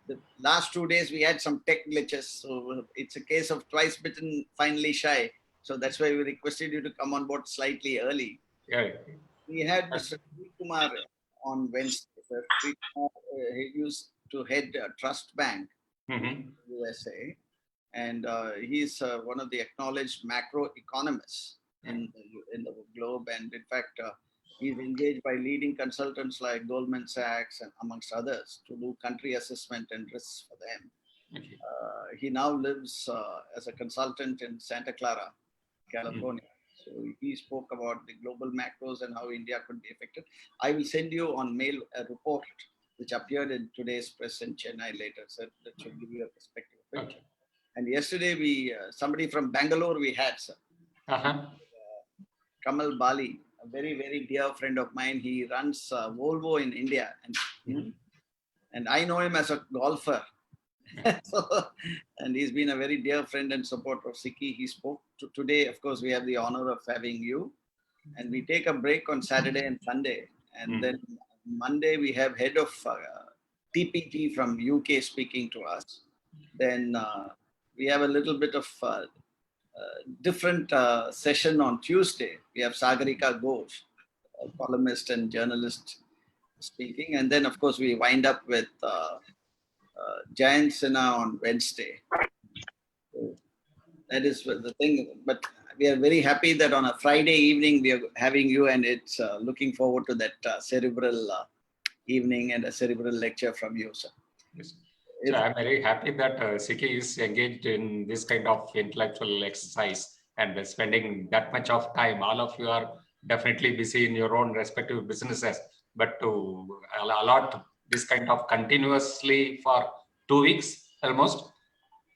the last 2 days we had some tech glitches. So it's a case of twice bitten, finally shy. So that's why we requested you to come on board slightly early. Yeah. We had Mr. Sri Kumar on Wednesday. Sir. Sri Kumar, he used to head Trust Bank, USA, and he's one of the acknowledged macro economists in the globe. And in fact, he's engaged by leading consultants like Goldman Sachs and amongst others to do country assessment and risks for them. Okay. He now lives as a consultant in Santa Clara, California. So he spoke about the global macros and how India could be affected. I will send you on mail a report which appeared in today's press in Chennai later, so that should give you a perspective of it. Okay. And yesterday we, somebody from Bangalore we had, sir. Kamal Bali, a very, very dear friend of mine. He runs Volvo in India, and I know him as a golfer. So, and he's been a very dear friend and supporter of SICKI. He spoke today. Of course, we have the honor of having you, and we take a break on Saturday and Sunday, and then Monday we have head of TPG from UK speaking to us. Then we have a little bit of different session on Tuesday. We have Sagarika Ghosh, a columnist and journalist, speaking, and then of course we wind up with Jayant Sinha on Wednesday. So that is the thing. But we are very happy that on a Friday evening we are having you, and it's looking forward to that cerebral evening and a cerebral lecture from you, sir. Yes. So I'm very happy that SICKI is engaged in this kind of intellectual exercise and spending that much of time. All of you are definitely busy in your own respective businesses, but to allot this kind of continuously for 2 weeks almost,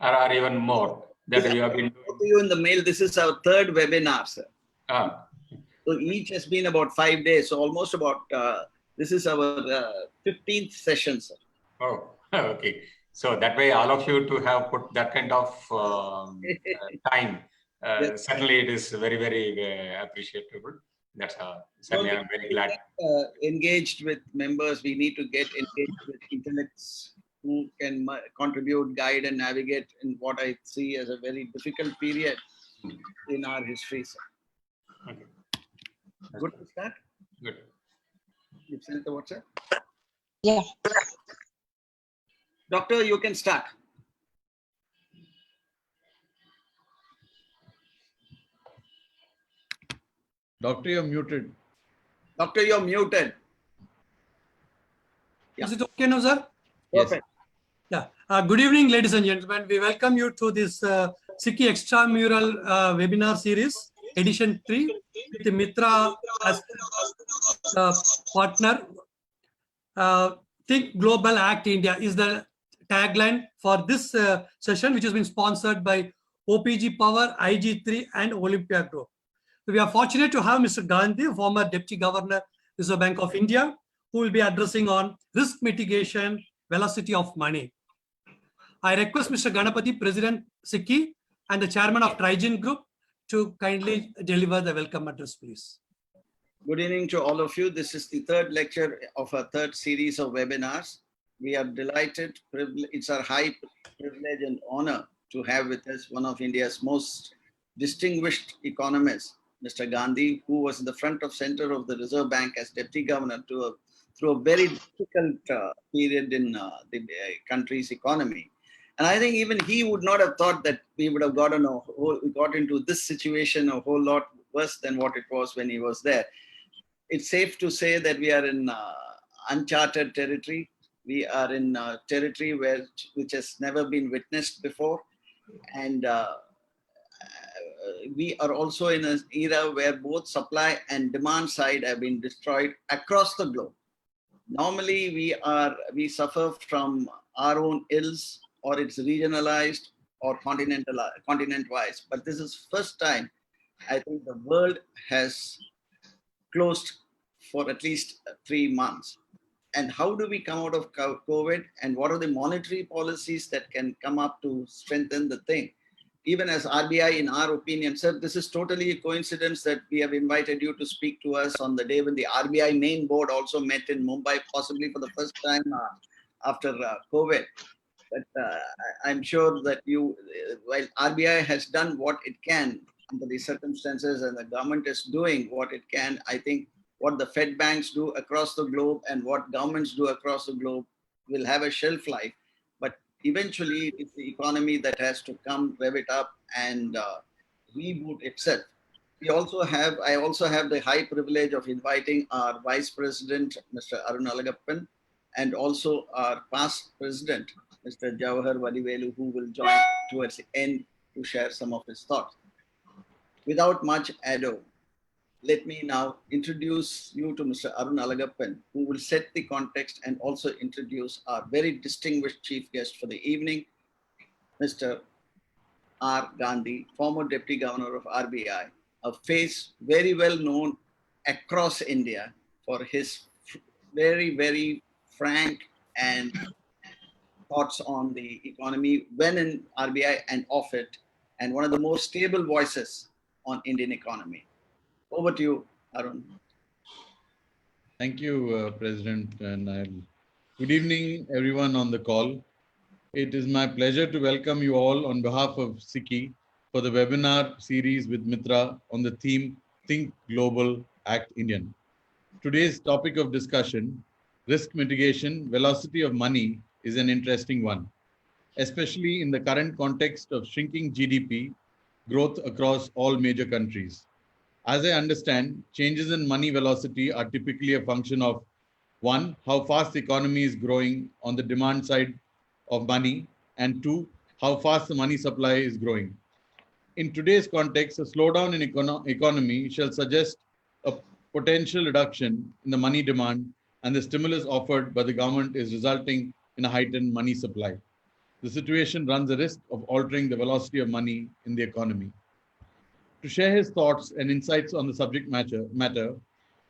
or even more that you have been doing. To you in the mail, this is our third webinar, sir. So each has been about 5 days. So almost about, this is our 15th session, sir. Oh, okay. So that way, all of you to have put that kind of time, certainly it is very, very appreciable. That's certainly I'm very glad. Engaged with members, we need to get engaged with intellects who can contribute, guide, and navigate in what I see as a very difficult period in our history, sir. Okay. Good to start? Good. You've sent the WhatsApp? Yeah. Doctor, you can start. Doctor, you're muted. Doctor, you're muted. Yeah. Is it okay now, sir? Perfect. Yeah. Good evening, ladies and gentlemen. We welcome you to this SICKI Extramural webinar series, edition 3, with the Mitra as partner. Think Global, Act India is the tagline for this session, which has been sponsored by OPG Power, IG3, and Olympia Group. We are fortunate to have Mr. Gandhi, former Deputy Governor, Reserve Bank of India, who will be addressing on risk mitigation, velocity of money. I request Mr. Ganapathy, President SICKI, and the Chairman of Trigen Group to kindly deliver the welcome address, please. Good evening to all of you. This is the third lecture of our third series of webinars. We are delighted. It's our high privilege and honor to have with us one of India's most distinguished economists, Mr. Gandhi, who was in the front of center of the Reserve Bank as Deputy Governor through a very difficult period in the country's economy. And I think even he would not have thought that we would have got into this situation a whole lot worse than what it was when he was there. It's safe to say that we are in uncharted territory. We are in territory which has never been witnessed before. And we are also in an era where both supply and demand side have been destroyed across the globe. Normally, we suffer from our own ills, or it's regionalized or continent-wise. But this is first time I think the world has closed for at least 3 months. And how do we come out of COVID, and what are the monetary policies that can come up to strengthen the thing? Even as RBI, in our opinion, sir, this is totally a coincidence that we have invited you to speak to us on the day when the RBI main board also met in Mumbai, possibly for the first time after COVID. But I'm sure that while RBI has done what it can under these circumstances and the government is doing what it can, I think what the Fed banks do across the globe and what governments do across the globe will have a shelf life. But eventually, it's the economy that has to come, rev it up, and reboot itself. I also have the high privilege of inviting our Vice President, Mr. Arun Alagappan, and also our past President, Mr. Jawahar Vadivelu, who will join towards the end to share some of his thoughts. Without much ado, let me now introduce you to Mr. Arun Alagappan, who will set the context and also introduce our very distinguished chief guest for the evening, Mr. R. Gandhi, former Deputy Governor of RBI, a face very well known across India for his very, very frank and thoughts on the economy when in RBI and off it, and one of the more stable voices on Indian economy. Over to you, Arun. Thank you, President. And good evening, everyone on the call. It is my pleasure to welcome you all on behalf of SICKI for the webinar series with Mitra on the theme Think Global, Act Indian. Today's topic of discussion, risk mitigation, velocity of money, is an interesting one, especially in the current context of shrinking GDP growth across all major countries. As I understand, changes in money velocity are typically a function of 1, how fast the economy is growing on the demand side of money, and 2, how fast the money supply is growing. In today's context, a slowdown in economy shall suggest a potential reduction in the money demand, and the stimulus offered by the government is resulting in a heightened money supply. The situation runs the risk of altering the velocity of money in the economy. To share his thoughts and insights on the subject matter,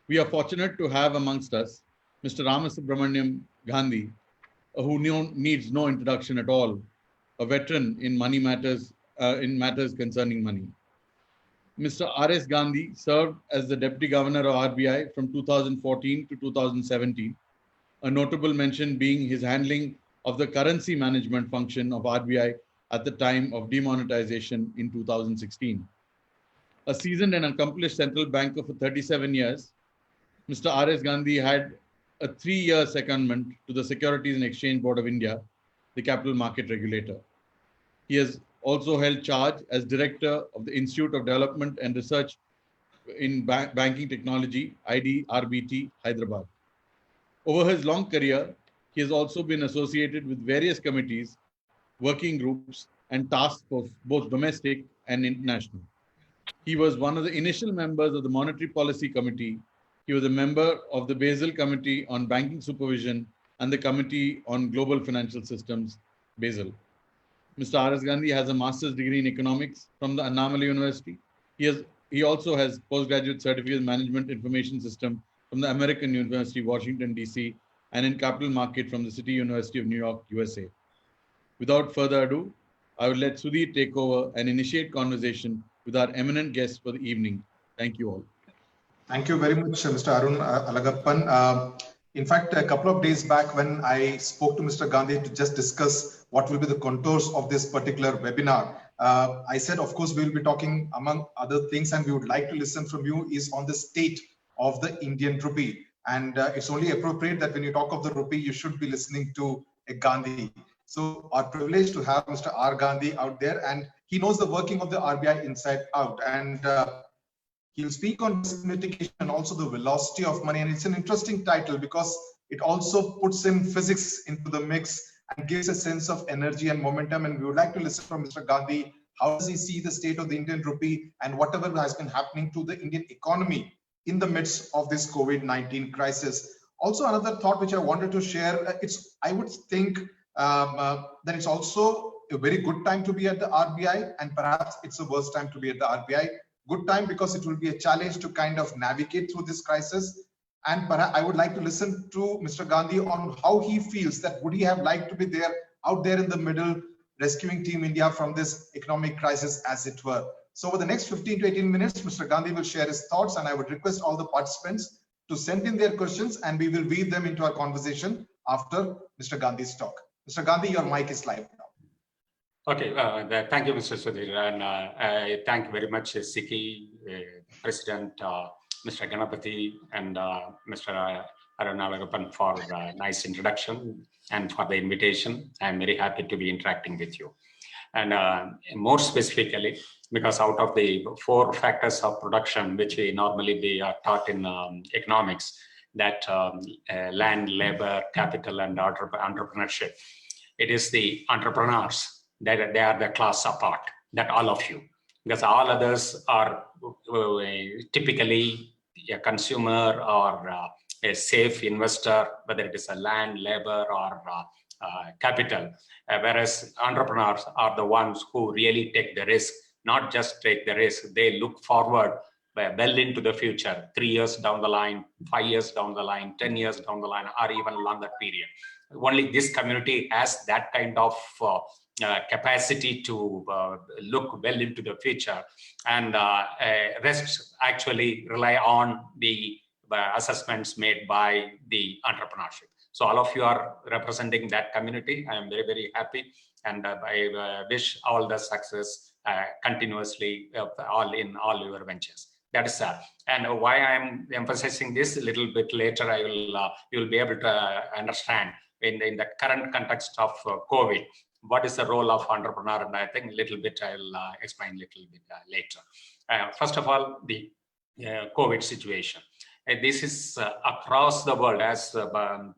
we are fortunate to have amongst us Mr. Ramasubramanian Gandhi, who needs no introduction at all, a veteran in matters concerning money. Mr. R.S. Gandhi served as the Deputy Governor of RBI from 2014 to 2017, a notable mention being his handling of the currency management function of RBI at the time of demonetization in 2016. A seasoned and accomplished central banker for 37 years, Mr. R.S. Gandhi had a 3-year secondment to the Securities and Exchange Board of India, the capital market regulator. He has also held charge as director of the Institute of Development and Research in Banking Technology, IDRBT, Hyderabad. Over his long career, he has also been associated with various committees, working groups, and task force, both domestic and international. He was one of the initial members of the Monetary Policy Committee. He was a member of the Basel Committee on Banking Supervision and the Committee on Global Financial Systems, Basel. Mr. R.S. Gandhi has a master's degree in economics from the Annamalai University. He also has postgraduate certificate in Management Information System from the American University, Washington, D.C., and in capital market from the City University of New York, USA. Without further ado, I will let Sudhir take over and initiate conversation with our eminent guests for the evening. Thank you all. Thank you very much, Mr. Arun Alagappan. In fact, a couple of days back when I spoke to Mr. Gandhi to just discuss what will be the contours of this particular webinar, I said, of course, we will be talking among other things, and we would like to listen from you is on the state of the Indian rupee. And it's only appropriate that when you talk of the rupee, you should be listening to a Gandhi. So our privilege to have Mr. R. Gandhi out there, and he knows the working of the RBI inside out. And he'll speak on risk mitigation and also the velocity of money. And it's an interesting title because it also puts in physics into the mix and gives a sense of energy and momentum. And we would like to listen from Mr. Gandhi. How does he see the state of the Indian rupee and whatever has been happening to the Indian economy in the midst of this COVID-19 crisis? Also, another thought which I wanted to share, I would think that it's also a very good time to be at the RBI, and perhaps it's the worst time to be at the RBI. Good time because it will be a challenge to kind of navigate through this crisis. And perhaps I would like to listen to Mr. Gandhi on how he feels that would he have liked to be there, out there in the middle, rescuing Team India from this economic crisis, as it were. So over the next 15 to 18 minutes, Mr. Gandhi will share his thoughts, and I would request all the participants to send in their questions, and we will weave them into our conversation after Mr. Gandhi's talk. Mr. Gandhi, your mic is live now. Okay, thank you, Mr. Sudhir, and I thank very much Siki, President Mr. Ganapathy, and Mr. Arun Alagappan for the nice introduction and for the invitation. I'm very happy to be interacting with you. And more specifically, because out of the 4 factors of production, which we normally be taught in economics, that land, labor, capital, and entrepreneurship, it is the entrepreneurs that they are the class apart, that all of you, because all others are typically a consumer or a safe investor, whether it is a land, labor, or capital, whereas entrepreneurs are the ones who really take the risk, not just take the risk, they look forward well into the future, 3 years down the line, 5 years down the line, 10 years down the line, or even longer period. Only this community has that kind of capacity to look well into the future, and rest actually rely on the assessments made by the entrepreneurship. So all of you are representing that community. I am very, very happy, and I wish all the success continuously all in all your ventures. That is and why I'm emphasizing this a little bit later, I will you will be able to understand in the current context of COVID, what is the role of entrepreneur, and I think a little bit I'll explain a little bit later. First of all, the COVID situation. This is across the world, as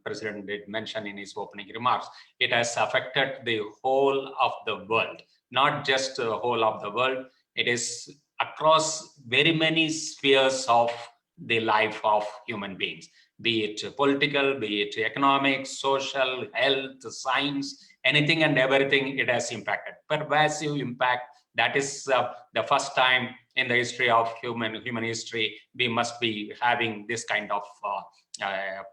President did mention in his opening remarks. It has affected the whole of the world, not just the whole of the world. It is across very many spheres of the life of human beings, be it political, be it economic, social, health, science, anything and everything it has impacted. Pervasive impact. That is the first time in the history of human history we must be having this kind of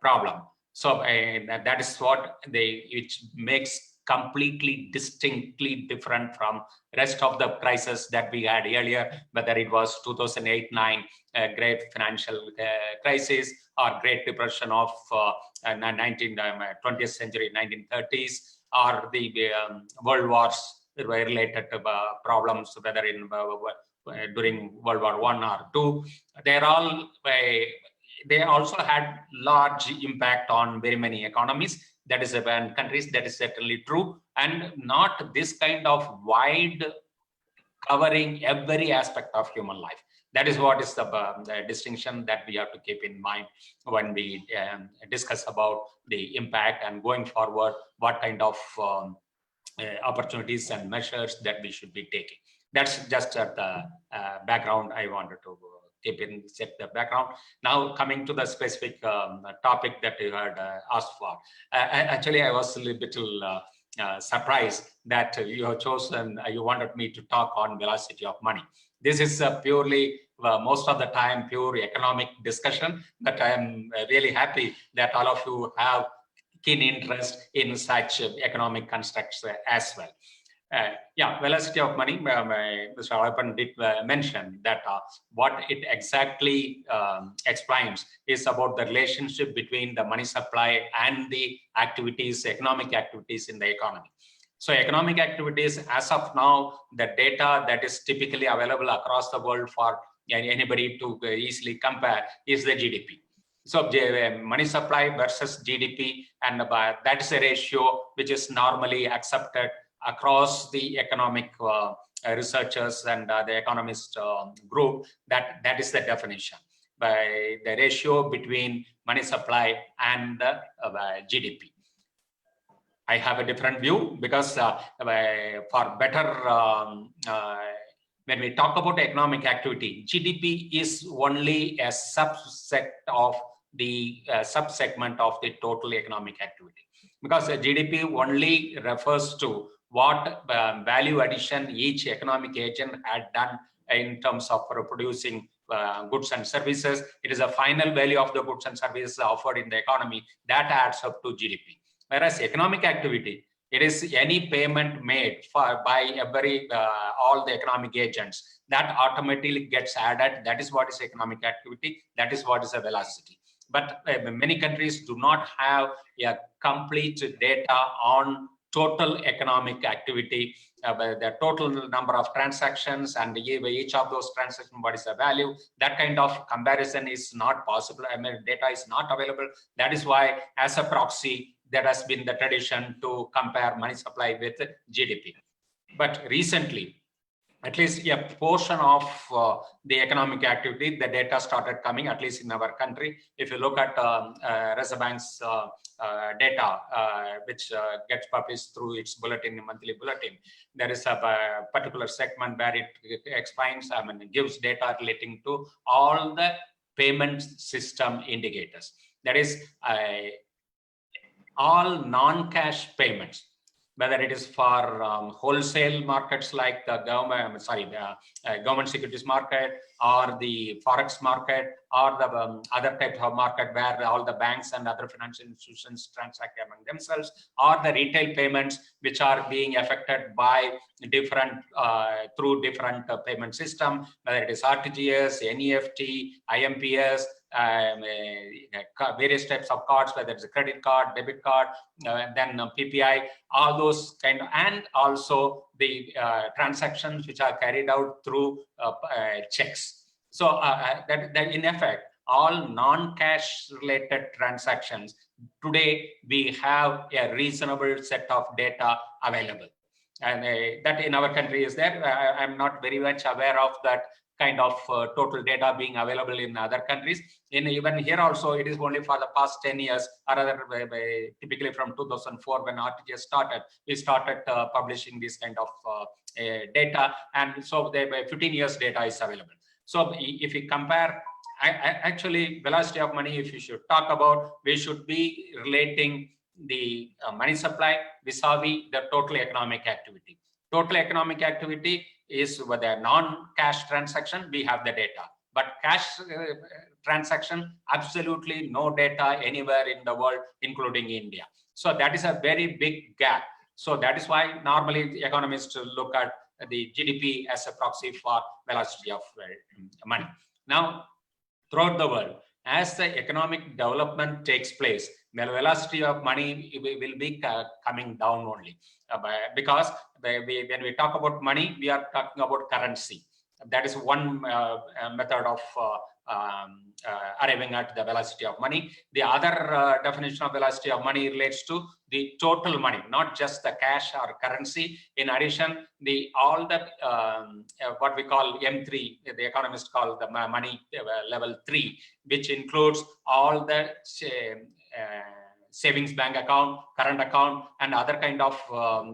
problem. So that is what which makes completely distinctly different from rest of the crisis that we had earlier, whether it was 2008-9 great financial crisis or Great Depression of 20th century 1930s, or the world wars related to problems, whether in during World War I or II. They also had large impact on very many economies. That is and countries. That is certainly true, and not this kind of wide covering every aspect of human life. That is what is the distinction that we have to keep in mind when we discuss about the impact and going forward, what kind of opportunities and measures that we should be taking. That's just the background I wanted to set the background. Now coming to the specific topic that you had asked for. Actually, I was a little bit surprised that you have chosen, you wanted me to talk on velocity of money. This is purely, most of the time, pure economic discussion, but I am really happy that all of you have keen interest in such economic constructs as well. Yeah, velocity of money, Mr. Alagappan did mention that what it exactly explains is about the relationship between the money supply and the activities, economic activities in the economy. So economic activities, as of now, the data that is typically available across the world for anybody to easily compare is the GDP. So money supply versus GDP, and that is a ratio which is normally accepted across the economic researchers and the economist group. That is the definition, by the ratio between money supply and the GDP. I have a different view because for better, when we talk about economic activity, GDP is only a subset of the subsegment of the total economic activity, because GDP only refers to what value addition each economic agent had done in terms of producing goods and services. It is a final value of the goods and services offered in the economy that adds up to GDP. Whereas economic activity, it is any payment made by every all the economic agents that automatically gets added. That is what is economic activity. That is what is a velocity. But many countries do not have a complete data on total economic activity, the total number of transactions, and each of those transactions, what is the value. That kind of comparison is not possible. I mean, data is not available. That is why, as a proxy, there has been the tradition to compare money supply with GDP. But recently, at least a portion of the economic activity, the data started coming, at least in our country. If you look at Reserve Bank's data, which gets published through its bulletin, monthly bulletin, there is a particular segment where it explains, it gives data relating to all the payment system indicators. That is, all non-cash payments, whether it is for wholesale markets like the government, government securities market, or the forex market, or the other type of market where all the banks and other financial institutions transact among themselves, or the retail payments which are being affected by different through different payment system, whether it is RTGS, NEFT, IMPS, various types of cards, whether it's a credit card, debit card, then PPI, all those kind of, and also the transactions which are carried out through checks. So that in effect, all non-cash related transactions, today we have a reasonable set of data available. And that in our country is there. I'm not very much aware of that kind of total data being available in other countries. Even here also, it is only for the past 10 years, or rather typically from 2004 when RTGS started, we started publishing this kind of data. And so the 15 years data is available. So if we compare, actually velocity of money, if you should talk about, we should be relating the money supply vis-a-vis the total economic activity. Total economic activity is with a non-cash transaction, we have the data. But cash transaction, absolutely no data anywhere in the world, including India. So that is a very big gap. So that is why normally the economists look at the GDP as a proxy for velocity of money. Now, throughout the world, as the economic development takes place, the velocity of money will be coming down only. Because when we talk about money, we are talking about currency. That is one method of arriving at the velocity of money. The other definition of velocity of money relates to the total money, not just the cash or currency. In addition, all the what we call M3, the economists call the money level 3, which includes all the savings bank account, current account, and other kind of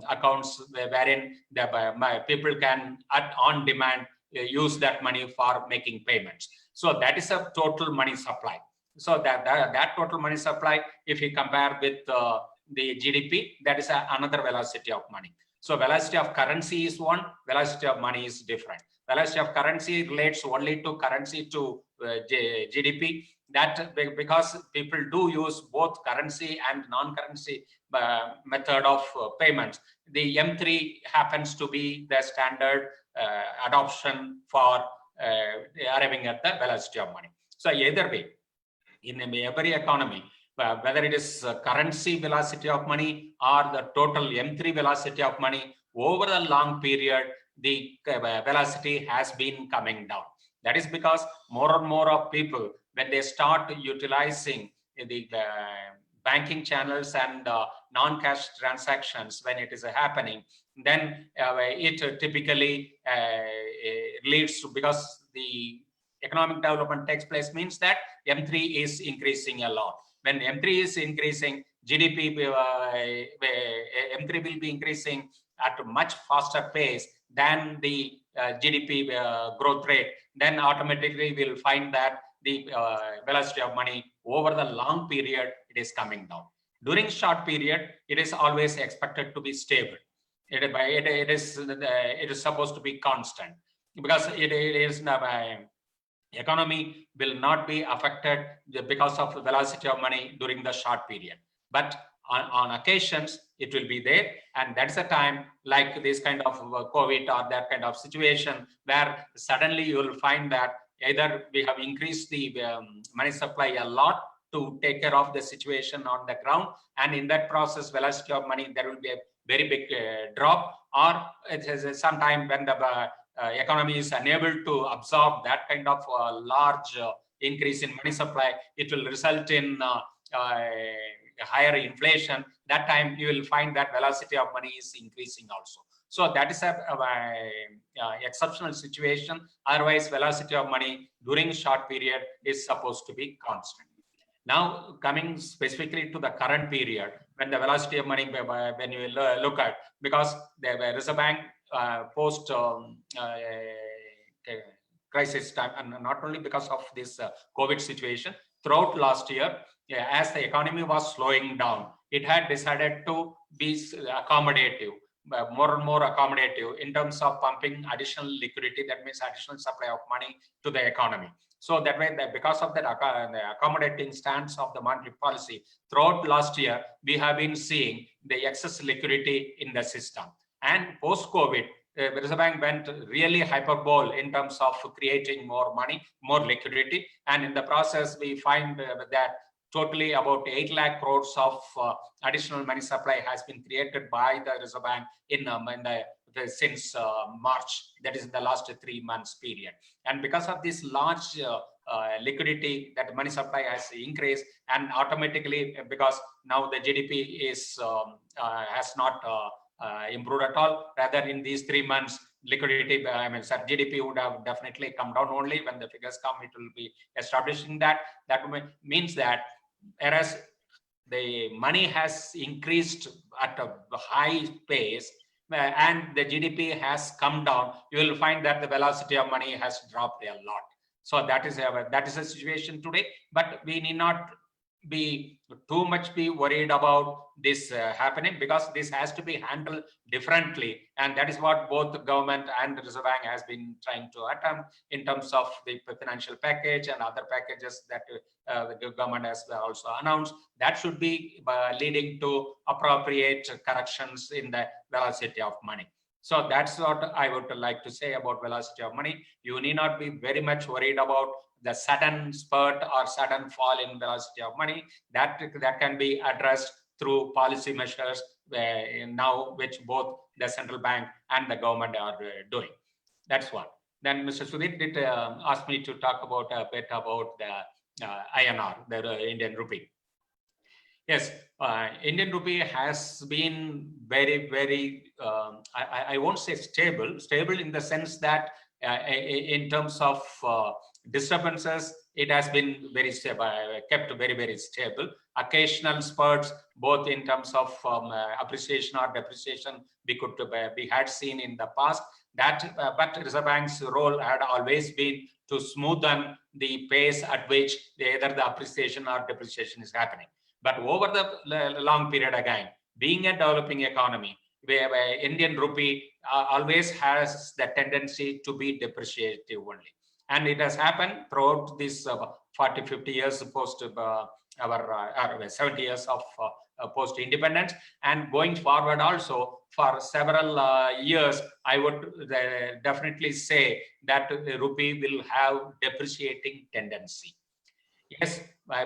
accounts wherein the people can on demand use that money for making payments. So that is a total money supply. So that total money supply, if you compare with the GDP, that is another velocity of money. So velocity of currency is one, velocity of money is different. Velocity of currency relates only to currency to GDP. That because people do use both currency and non-currency method of payments. The M3 happens to be the standard adoption for arriving at the velocity of money. So either way, in every economy, whether it is currency velocity of money or the total M3 velocity of money, over a long period, the velocity has been coming down. That is because more and more of people, when they start utilizing the banking channels and non-cash transactions, when it is happening, then it typically leads to, because the economic development takes place, means that M3 is increasing a lot. When M3 is increasing, GDP, M3 will be increasing at a much faster pace than the GDP growth rate. Then automatically we'll find that the velocity of money over the long period, it is coming down. During short period, it is always expected to be stable. It is supposed to be constant, because it is economy will not be affected because of the velocity of money during the short period. But on occasions, it will be there. And that's a time like this kind of COVID or that kind of situation where suddenly you will find that either we have increased the money supply a lot to take care of the situation on the ground. And in that process, velocity of money, there will be a very big drop, or it is sometime when the economy is unable to absorb that kind of large increase in money supply, it will result in higher inflation. That time you will find that velocity of money is increasing also. So that is a exceptional situation. Otherwise, velocity of money during a short period is supposed to be constant. Now, coming specifically to the current period, when the velocity of money, when you look at, because the Reserve Bank post crisis time, and not only because of this COVID situation, throughout last year, as the economy was slowing down, it had decided to be accommodative, more and more accommodative in terms of pumping additional liquidity, that means additional supply of money to the economy. So that way, because of that accommodating stance of the monetary policy, throughout last year, we have been seeing the excess liquidity in the system. And post-COVID, the Reserve Bank went really hyperbole in terms of creating more money, more liquidity. And in the process, we find that totally about 8 lakh crores of additional money supply has been created by the Reserve Bank since March, that is in the last 3 months period. And because of this large liquidity, that money supply has increased, and automatically, because now the GDP is has not improved at all, rather in these 3 months, liquidity, GDP would have definitely come down. Only when the figures come, it will be establishing that. That means that whereas the money has increased at a high pace and the GDP has come down, you will find that the velocity of money has dropped a lot. So that is a situation today, but we need not be too much worried about this happening, because this has to be handled differently, and that is what both the government and the Reserve Bank has been trying to attempt in terms of the financial package and other packages that the government has also announced. That should be leading to appropriate corrections in the velocity of money. So that's what I would like to say about velocity of money. You need not be very much worried about the sudden spurt or sudden fall in velocity of money. That can be addressed through policy measures now, which both the central bank and the government are doing. That's one. Then Mr. Sudhir did ask me to talk about a bit about the INR, the Indian rupee. Yes, Indian rupee has been very, very, I won't say stable in the sense that in terms of disturbances, it has been very stable, kept very, very stable. Occasional spurts, both in terms of appreciation or depreciation, we had seen in the past. That, but Reserve Bank's role had always been to smoothen the pace at which either the appreciation or depreciation is happening. But over the long period again, being a developing economy, where Indian rupee always has the tendency to be depreciative only. And it has happened throughout this 40, 50 years post our 70 years of post-independence, and going forward also for several years, I would definitely say that the rupee will have depreciating tendency. Yes,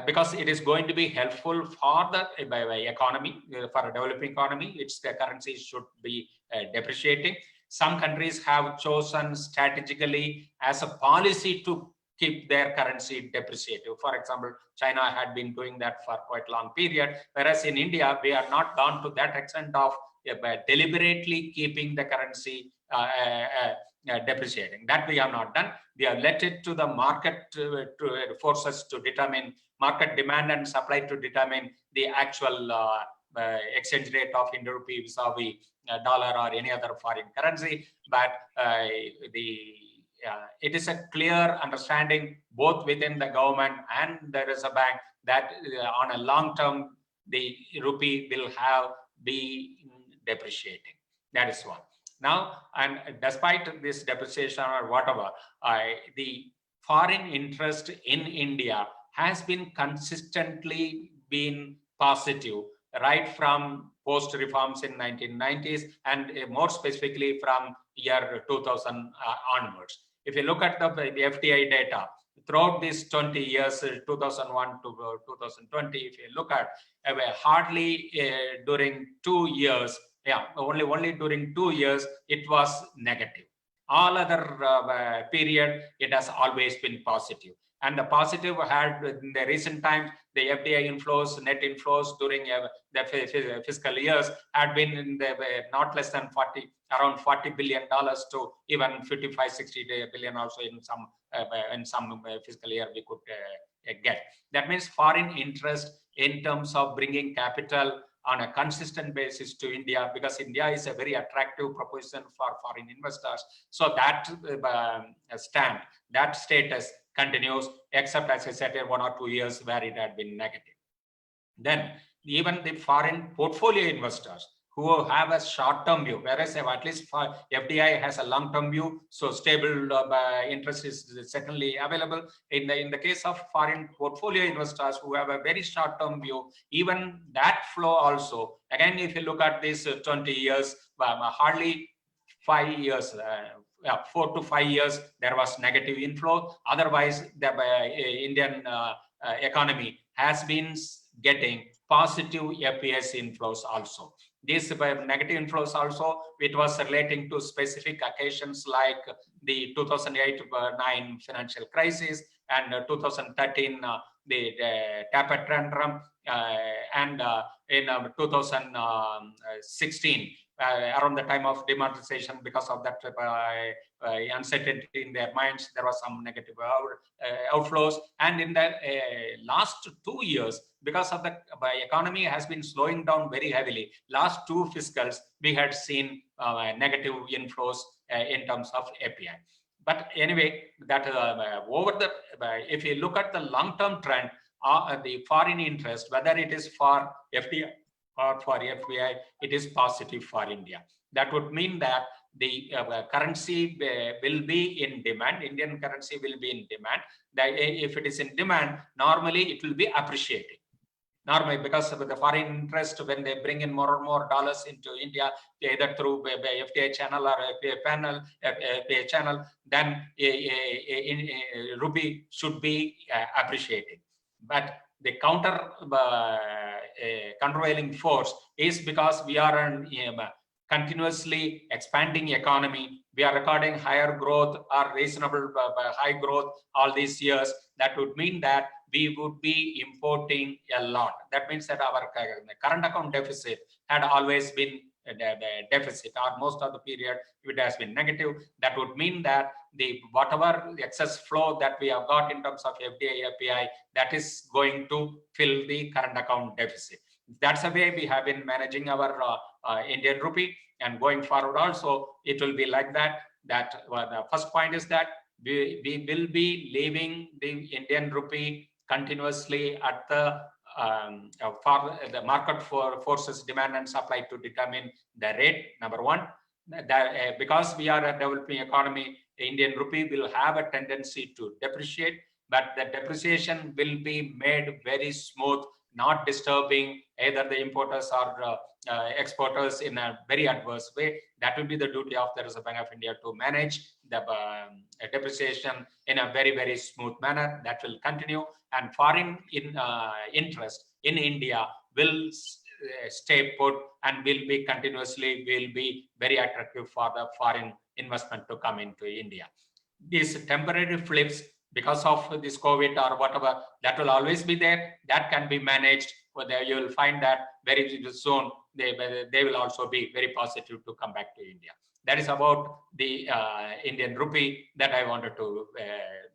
because it is going to be helpful for the economy, for a developing economy, its currency should be depreciating. Some countries have chosen strategically as a policy to keep their currency depreciative. For example, China had been doing that for quite a long period, whereas in India, we are not gone to that extent of deliberately keeping the currency depreciating. That we have not done. We have let it to the market forces to determine, market demand and supply to determine the actual exchange rate of Indian rupee vis-a-vis dollar or any other foreign currency. But it is a clear understanding both within the government and the Reserve Bank that on a long term, the rupee will be depreciating. That is one. Now, and despite this depreciation or whatever, the foreign interest in India has been consistently been positive right from post reforms in 1990s and more specifically from year 2000 onwards. If you look at the FDI data throughout these 20 years, 2001 to 2020, if you look at hardly during 2 years, only during 2 years it was negative. All other period, it has always been positive. And the positive had in the recent times, the FDI inflows, net inflows during the fiscal years had been in the not less than around $40 billion to even 55-60 billion also in some fiscal year we could get. That means foreign interest in terms of bringing capital on a consistent basis to India, because India is a very attractive proposition for foreign investors. So that that status continues, except as I said, 1 or 2 years where it had been negative. Then even the foreign portfolio investors who have a short-term view, whereas at least FDI has a long-term view, so stable interest is certainly available. In the case of foreign portfolio investors who have a very short-term view, even that flow also, again, if you look at this 20 years, hardly 5 years, 4 to 5 years, there was negative inflow. Otherwise, the Indian economy has been getting positive FPIs inflows also. These negative inflows also, it was relating to specific occasions like the 2008-9 financial crisis and 2013 the taper tantrum, and in 2016 around the time of demonetization, because of that uncertainty in their minds, there was some negative outflows. And in the last 2 years, because of the economy has been slowing down very heavily, last 2 fiscals, we had seen negative inflows in terms of API. But anyway, that if you look at the long-term trend, the foreign interest, whether it is for FDI or for FPI, it is positive for India. That would mean that the currency will be in demand. Indian currency will be in demand. That if it is in demand, normally it will be appreciating. Normally, because of the foreign interest, when they bring in more and more dollars into India, either through FDI channel or FPI channel, then rupee should be appreciated. But the countervailing force is because we are an continuously expanding economy. We are recording higher growth or reasonable high growth all these years. That would mean that we would be importing a lot. That means that our current account deficit had always been the deficit, or most of the period it has been negative. That would mean that the whatever excess flow that we have got in terms of FDI, API, that is going to fill the current account deficit. That's the way we have been managing our Indian rupee, and going forward also it will be like that. That the first point is that we will be leaving the Indian rupee continuously at the for the market forces, demand and supply, to determine the rate. Number one, because we are a developing economy, the Indian rupee will have a tendency to depreciate, but the depreciation will be made very smooth, not disturbing either the importers or exporters in a very adverse way. That will be the duty of the Reserve Bank of India, to manage the depreciation in a very, very smooth manner. That will continue, and foreign interest in India will stay put and will be very attractive for the foreign investment to come into India. These temporary flips because of this COVID or whatever, that will always be there. That can be managed. Whether you will find that very soon they will also be very positive to come back to India. That is about the Indian rupee that I wanted to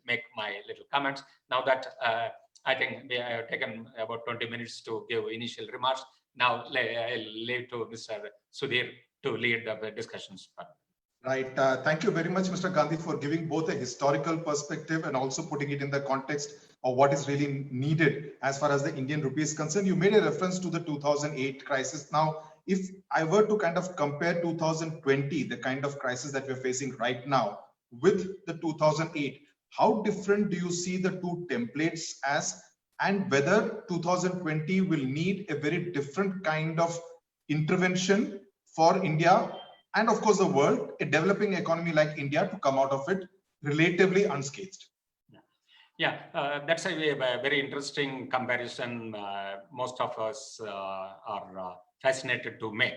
make my little comments. Now that I think we have taken about 20 minutes to give initial remarks. Now I'll leave to Mr. Sudhir to lead the discussions. Right. Thank you very much, Mr. Gandhi, for giving both a historical perspective and also putting it in the context of what is really needed as far as the Indian rupee is concerned. You made a reference to the 2008 crisis. Now, if I were to kind of compare 2020, the kind of crisis that we're facing right now, with the 2008, how different do you see the two templates as, and whether 2020 will need a very different kind of intervention for India and of course the world, a developing economy like India, to come out of it relatively unscathed? Yeah, that's a very interesting comparison. Most of us are fascinated to make.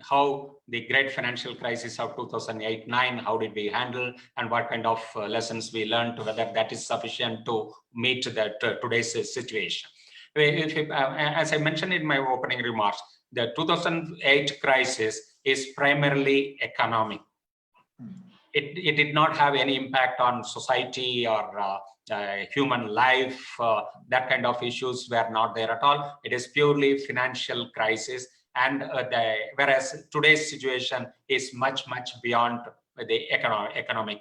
How the great financial crisis of 2008-9, how did we handle, and what kind of lessons we learned, whether that is sufficient to meet today's situation. As I mentioned in my opening remarks, the 2008 crisis is primarily economic. It did not have any impact on society or human life. That kind of issues were not there at all. It is purely financial crisis. And whereas today's situation is much beyond the economic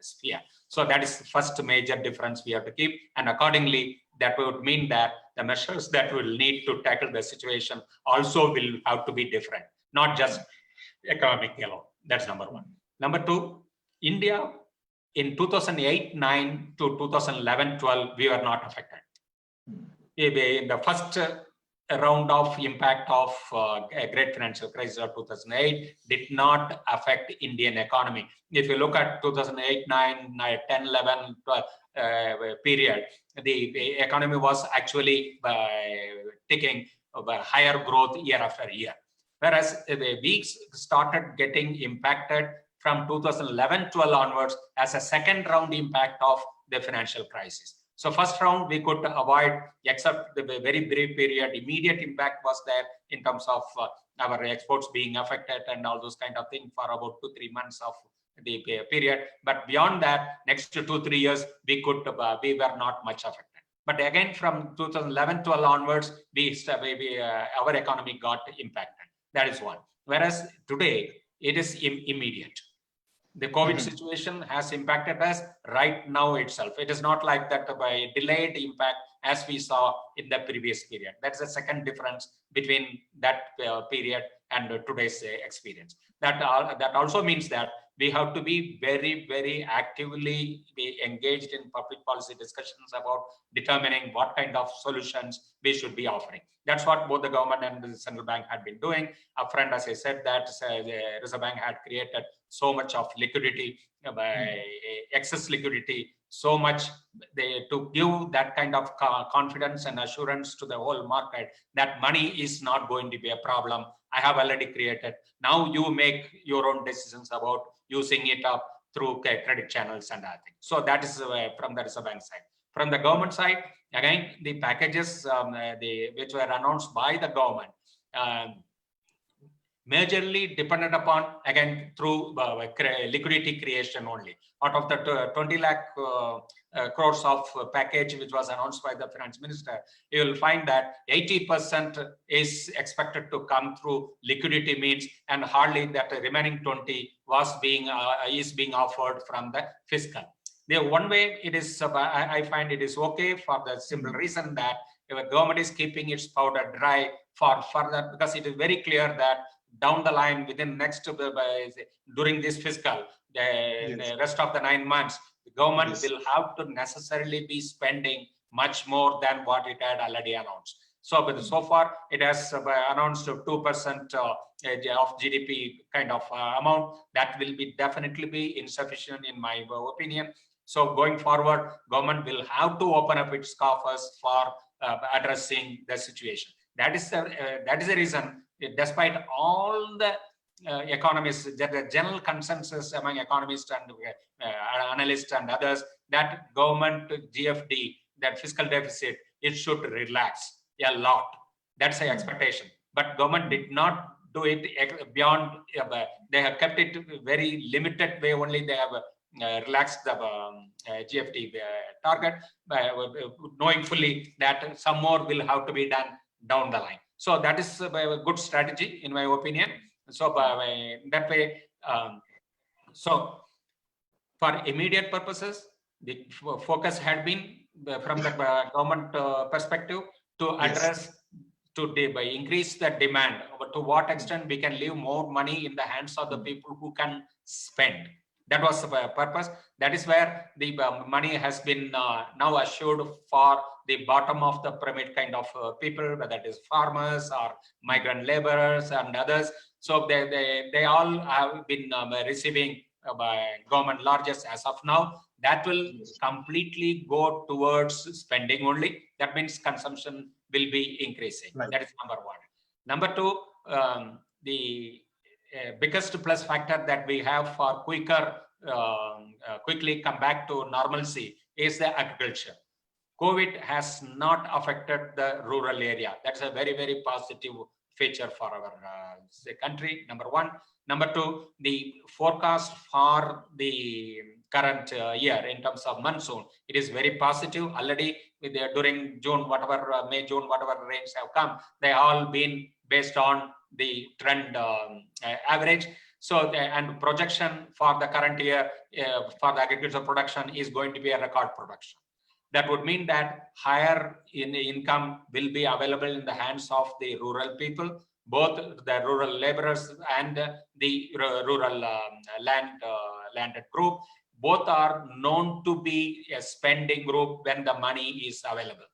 sphere. So that is the first major difference we have to keep. And accordingly, that would mean that the measures that will need to tackle the situation also will have to be different, not just economic alone. That's number one. Number two, India in 2008-9 to 2011-12, we were not affected. In the first round of impact of a great financial crisis of 2008 did not affect Indian economy. If you look at 2008, 9, 10, 11, 12 period, the economy was actually taking higher growth year after year. Whereas we started getting impacted from 2011-12 onwards as a second round impact of the financial crisis. So first round we could avoid, except the very brief period, immediate impact was there in terms of our exports being affected and all those kind of things for about 2-3 months of the period. But beyond that, next 2-3 years, we were not much affected. But again, from 2011-12 onwards, our economy got impacted. That is one. Whereas today, it is immediate. The COVID situation has impacted us right now itself. It is not like that by delayed impact as we saw in the previous period. That's the second difference between that period and today's experience. That also means that we have to be very actively engaged in public policy discussions about determining what kind of solutions we should be offering. That's what both the government and the central bank had been doing. Upfront, as I said, that the Reserve Bank had created so much of liquidity, excess liquidity, so much to give that kind of confidence and assurance to the whole market that money is not going to be a problem. I have already created. Now you make your own decisions about using it up through credit channels and other things. So that is from the Reserve Bank side. From the government side, again, the packages which were announced by the government majorly depended upon, again, through liquidity creation only. Out of the 20 lakh crores of package which was announced by the finance minister, you will find that 80% is expected to come through liquidity means, and hardly that the remaining 20 is being offered from the fiscal. The one way it is, I find it is okay for the simple reason that if the government is keeping its powder dry for further, because it is very clear that down the line within next during this fiscal, the rest of the 9 months, the government will have to necessarily be spending much more than what it had already announced. So, so far it has announced 2% of GDP kind of amount. That will be definitely be insufficient in my opinion. So going forward, government will have to open up its coffers for addressing the situation. That is the reason, despite all the economists, the general consensus among economists and analysts and others, that government GFD, that fiscal deficit, it should relax a lot. That's the expectation. But government did not do it beyond, they have kept it very limited way only. They have relaxed the GFD target, knowing fully that some more will have to be done down the line. So that is a good strategy in my opinion. So that way, so for immediate purposes, the focus had been from the government perspective to address, to increase the demand. But to what extent we can leave more money in the hands of the people who can spend. That was the purpose. That is where the money has been now assured for the bottom of the pyramid kind of people, whether it is farmers or migrant laborers and others. So they all have been receiving by government largesse as of now. That will completely go towards spending only. That means consumption will be increasing. Right. That is number one. Number two, the biggest plus factor that we have for quickly come back to normalcy is the agriculture. COVID has not affected the rural area. That's a very, very positive feature for our country, number one. Number two, the forecast for the current year in terms of monsoon, it is very positive. Already during June, May, June, whatever rains have come, they all been based on the trend average. So, and projection for the current year for the agricultural production is going to be a record production. That would mean that higher income will be available in the hands of the rural people, both the rural laborers and the rural landed group. Both are known to be a spending group when the money is available.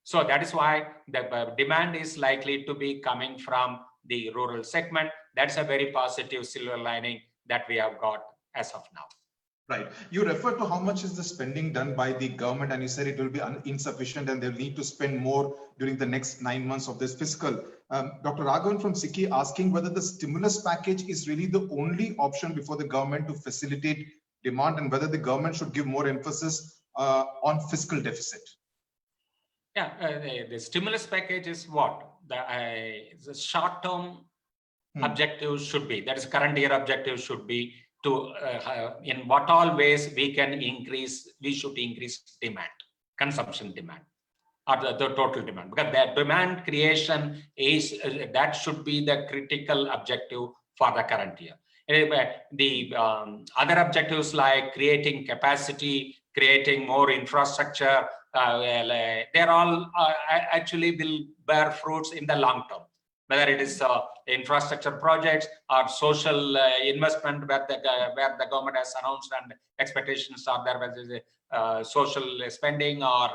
So that is why the demand is likely to be coming from the rural segment. That's a very positive silver lining that we have got as of now. Right. You referred to how much is the spending done by the government, and you said it will be insufficient and they'll need to spend more during the next 9 months of this fiscal. Dr. Raghavan from SICKI asking whether the stimulus package is really the only option before the government to facilitate demand, and whether the government should give more emphasis on fiscal deficit. Yeah, the stimulus package is what? The short-term objective should be, that is current year objective should be to in what all ways we should increase demand, consumption demand, or the total demand, because the demand creation is that should be the critical objective for the current year. Anyway, the other objectives like creating capacity, creating more infrastructure, they're all actually will bear fruits in the long term. Whether it is infrastructure projects or social investment where the government has announced and expectations are there, whether it is social spending or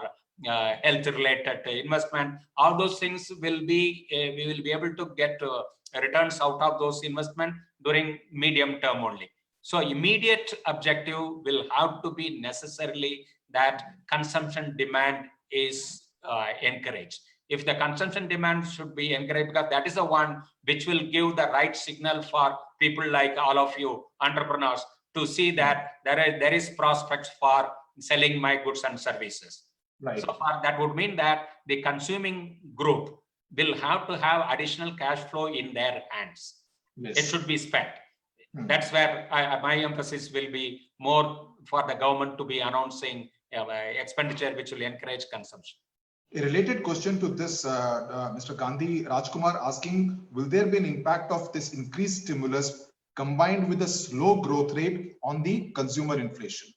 health-related investment, all those things will be, we will be able to get returns out of those investment during medium term only. So immediate objective will have to be necessarily that consumption demand is encouraged. If the consumption demand should be encouraged, because that is the one which will give the right signal for people like all of you entrepreneurs to see that there is prospects for selling my goods and services. Right. So far, that would mean that the consuming group will have to have additional cash flow in their hands. Yes. It should be spent. That's where my emphasis will be more for the government to be announcing expenditure which will encourage consumption. A related question to this, Mr. Gandhi, Rajkumar asking, will there be an impact of this increased stimulus combined with a slow growth rate on the consumer inflation?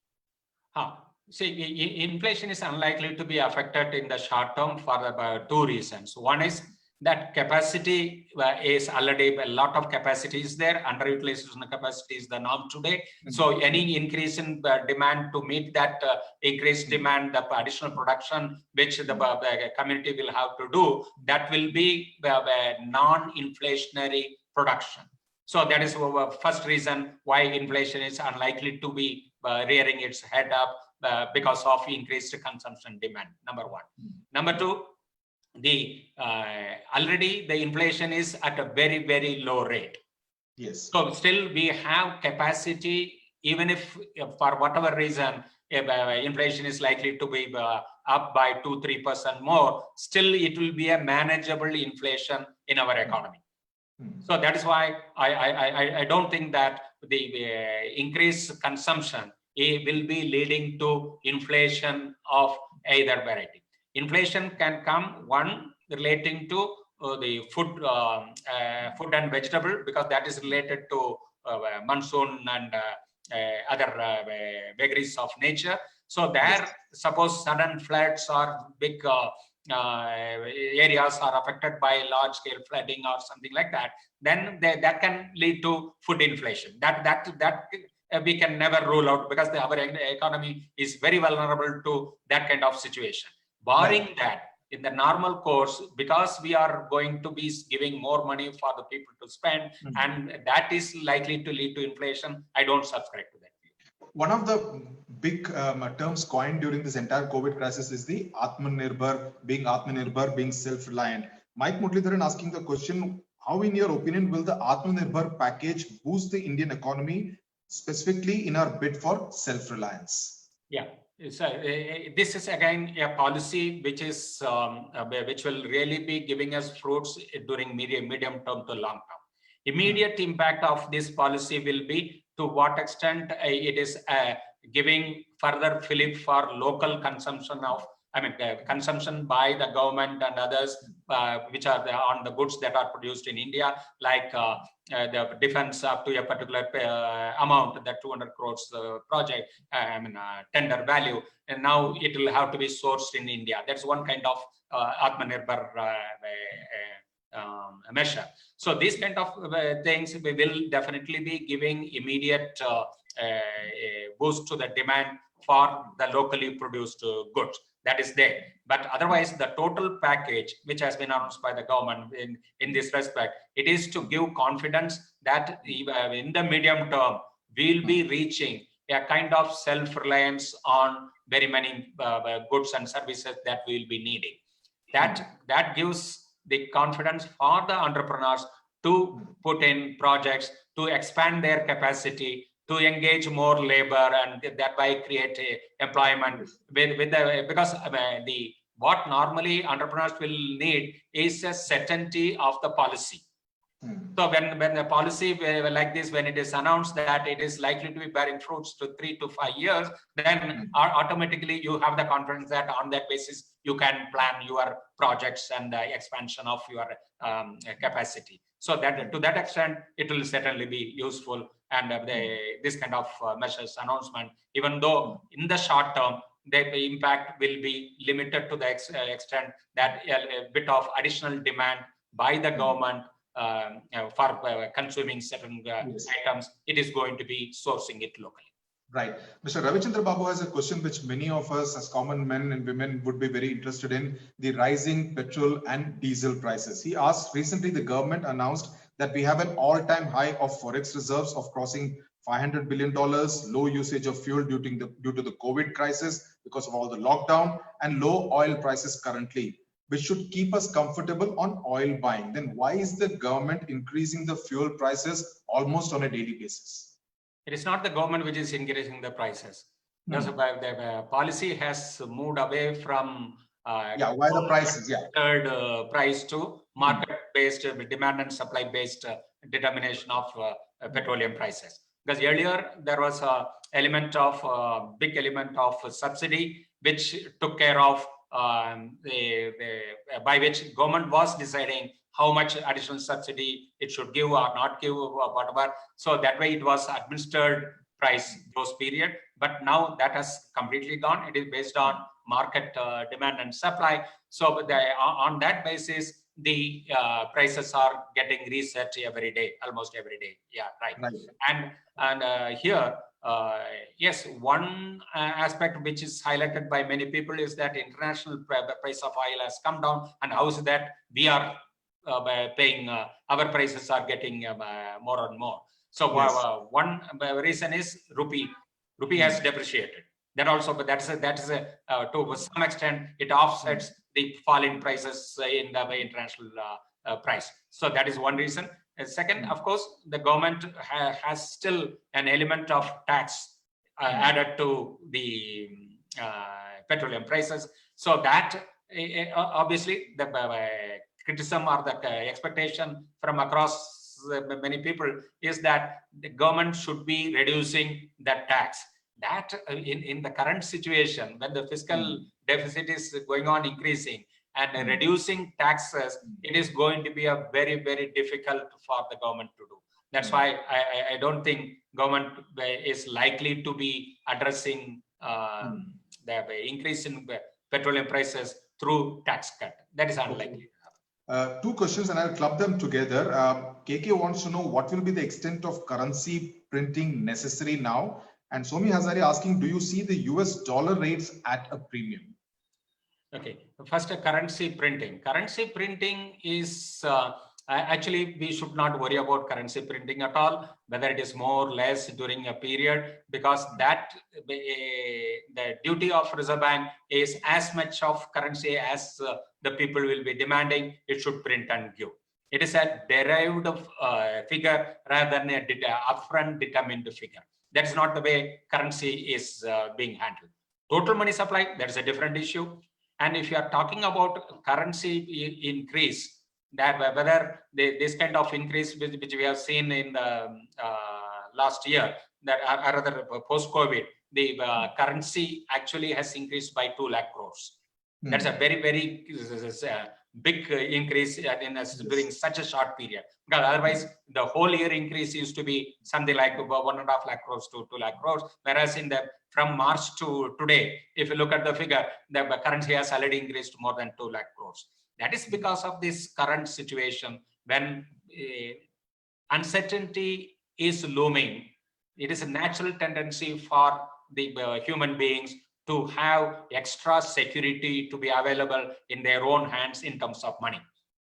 See, inflation is unlikely to be affected in the short term for two reasons. One is that capacity is already, a lot of capacity is there. Underutilization capacity is the norm today. So any increase in demand to meet that increased demand, the additional production which the community will have to do, that will be non-inflationary production. So that is the first reason why inflation is unlikely to be rearing its head up because of increased consumption demand, number one. Number two, already the inflation is at a very, very low rate. Yes. So still we have capacity, even if for whatever reason inflation is likely to be up by 2-3% more, still it will be a manageable inflation in our economy. So that is why I don't think that the increased consumption will be leading to inflation of either variety. Inflation can come, one, relating to the food and vegetable, because that is related to monsoon and other vagaries of nature. So there, suppose sudden floods or big areas are affected by large-scale flooding or something like that, then that can lead to food inflation. That we can never rule out, because our economy is very vulnerable to that kind of situation. Barring that, in the normal course, because we are going to be giving more money for the people to spend, and that is likely to lead to inflation, I don't subscribe to that view. One of the big terms coined during this entire COVID crisis is the Atmanirbhar, being self-reliant. Mike Muralidharan asking the question, how in your opinion will the Atmanirbhar package boost the Indian economy, specifically in our bid for self-reliance? Yeah, so this is again a policy which is which will really be giving us fruits during medium term to long term. Immediate impact of this policy will be to what extent it is giving further fillip for local consumption of, consumption by the government and others, which are on the goods that are produced in India, like the defense up to a particular amount, that 200 crores project, tender value, and now it will have to be sourced in India. That's one kind of Atmanirbhar measure. So these kind of things we will definitely be giving immediate boost to the demand for the locally produced goods. That is there. But otherwise, the total package, which has been announced by the government in this respect, it is to give confidence that in the medium term, we'll be reaching a kind of self-reliance on very many goods and services that we'll be needing. That gives the confidence for the entrepreneurs to put in projects, to expand their capacity, to engage more labor, and thereby create employment because what normally entrepreneurs will need is a certainty of the policy. So when the policy like this, when it is announced that it is likely to be bearing fruits to 3 to 5 years, then automatically you have the confidence that on that basis you can plan your projects and the expansion of your capacity. So that to that extent, it will certainly be useful. And this kind of measures announcement, even though in the short term, the impact will be limited to the extent that a bit of additional demand by the government for consuming certain items, it is going to be sourcing it locally. Right. Mr. Ravichandra Babu has a question which many of us as common men and women would be very interested in: the rising petrol and diesel prices. He asked, recently the government announced that we have an all-time high of forex reserves of crossing $500 billion, low usage of fuel due to the COVID crisis because of all the lockdown, and low oil prices currently, which should keep us comfortable on oil buying. Then why is the government increasing the fuel prices almost on a daily basis? It is not the government which is increasing the prices. Because the policy has moved away from why the prices? Price to market-based, demand and supply-based determination of petroleum prices. Because earlier there was a big element of subsidy which took care of by which government was deciding how much additional subsidy it should give or not give or whatever. So that way it was administered price those period. But now that has completely gone. It is based on market demand and supply. So on that basis, the prices are getting reset every day, almost every day. Yeah, right. And here, yes, one aspect which is highlighted by many people is that international price of oil has come down, and how is that we are paying, our prices are getting more and more. So one reason is rupee has depreciated. That also, but that is to some extent it offsets the fall in prices in the international price. So that is one reason. Second, of course, the government has still an element of tax added to the petroleum prices. So that obviously the criticism or the expectation from across many people is that the government should be reducing that tax. That in the current situation, when the fiscal deficit is going on increasing and reducing taxes, it is going to be a very, very difficult for the government to do. That's why I don't think government is likely to be addressing the increase in petroleum prices through tax cut. That is unlikely. Two questions, and I'll club them together. KK wants to know what will be the extent of currency printing necessary now. And Somi Hazari asking, do you see the US dollar rates at a premium? Okay, first currency printing. Currency printing is Actually, we should not worry about currency printing at all, whether it is more or less during a period, because that the duty of Reserve Bank is as much of currency as the people will be demanding. It should print and give. It is a derived figure rather than a upfront determined figure. That's not the way currency is being handled. Total money supply, that's a different issue. And if you are talking about currency increase, that whether this kind of increase which we have seen in the last year, that are rather post-COVID, the currency actually has increased by 2 lakh crores. That's a very, very big increase during such a short period. Because otherwise, the whole year increase used to be something like 1.5 lakh crores to 2 lakh crores. Whereas from March to today, if you look at the figure, the currency has already increased more than 2 lakh crores. That is because of this current situation when uncertainty is looming. It is a natural tendency for the human beings to have extra security to be available in their own hands in terms of money.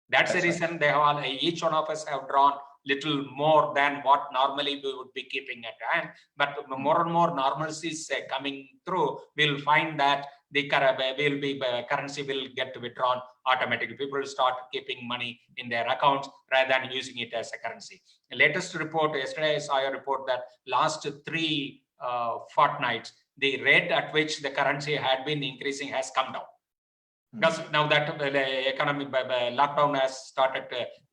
That's the reason they have each one of us have drawn little more than what normally we would be keeping at hand. But more and more normalcy is coming through, we'll find that the currency will get withdrawn automatically. People will start keeping money in their accounts rather than using it as a currency. The latest report, yesterday I saw a report that last 3 fortnights, the rate at which the currency had been increasing has come down. Because now that the economic lockdown has started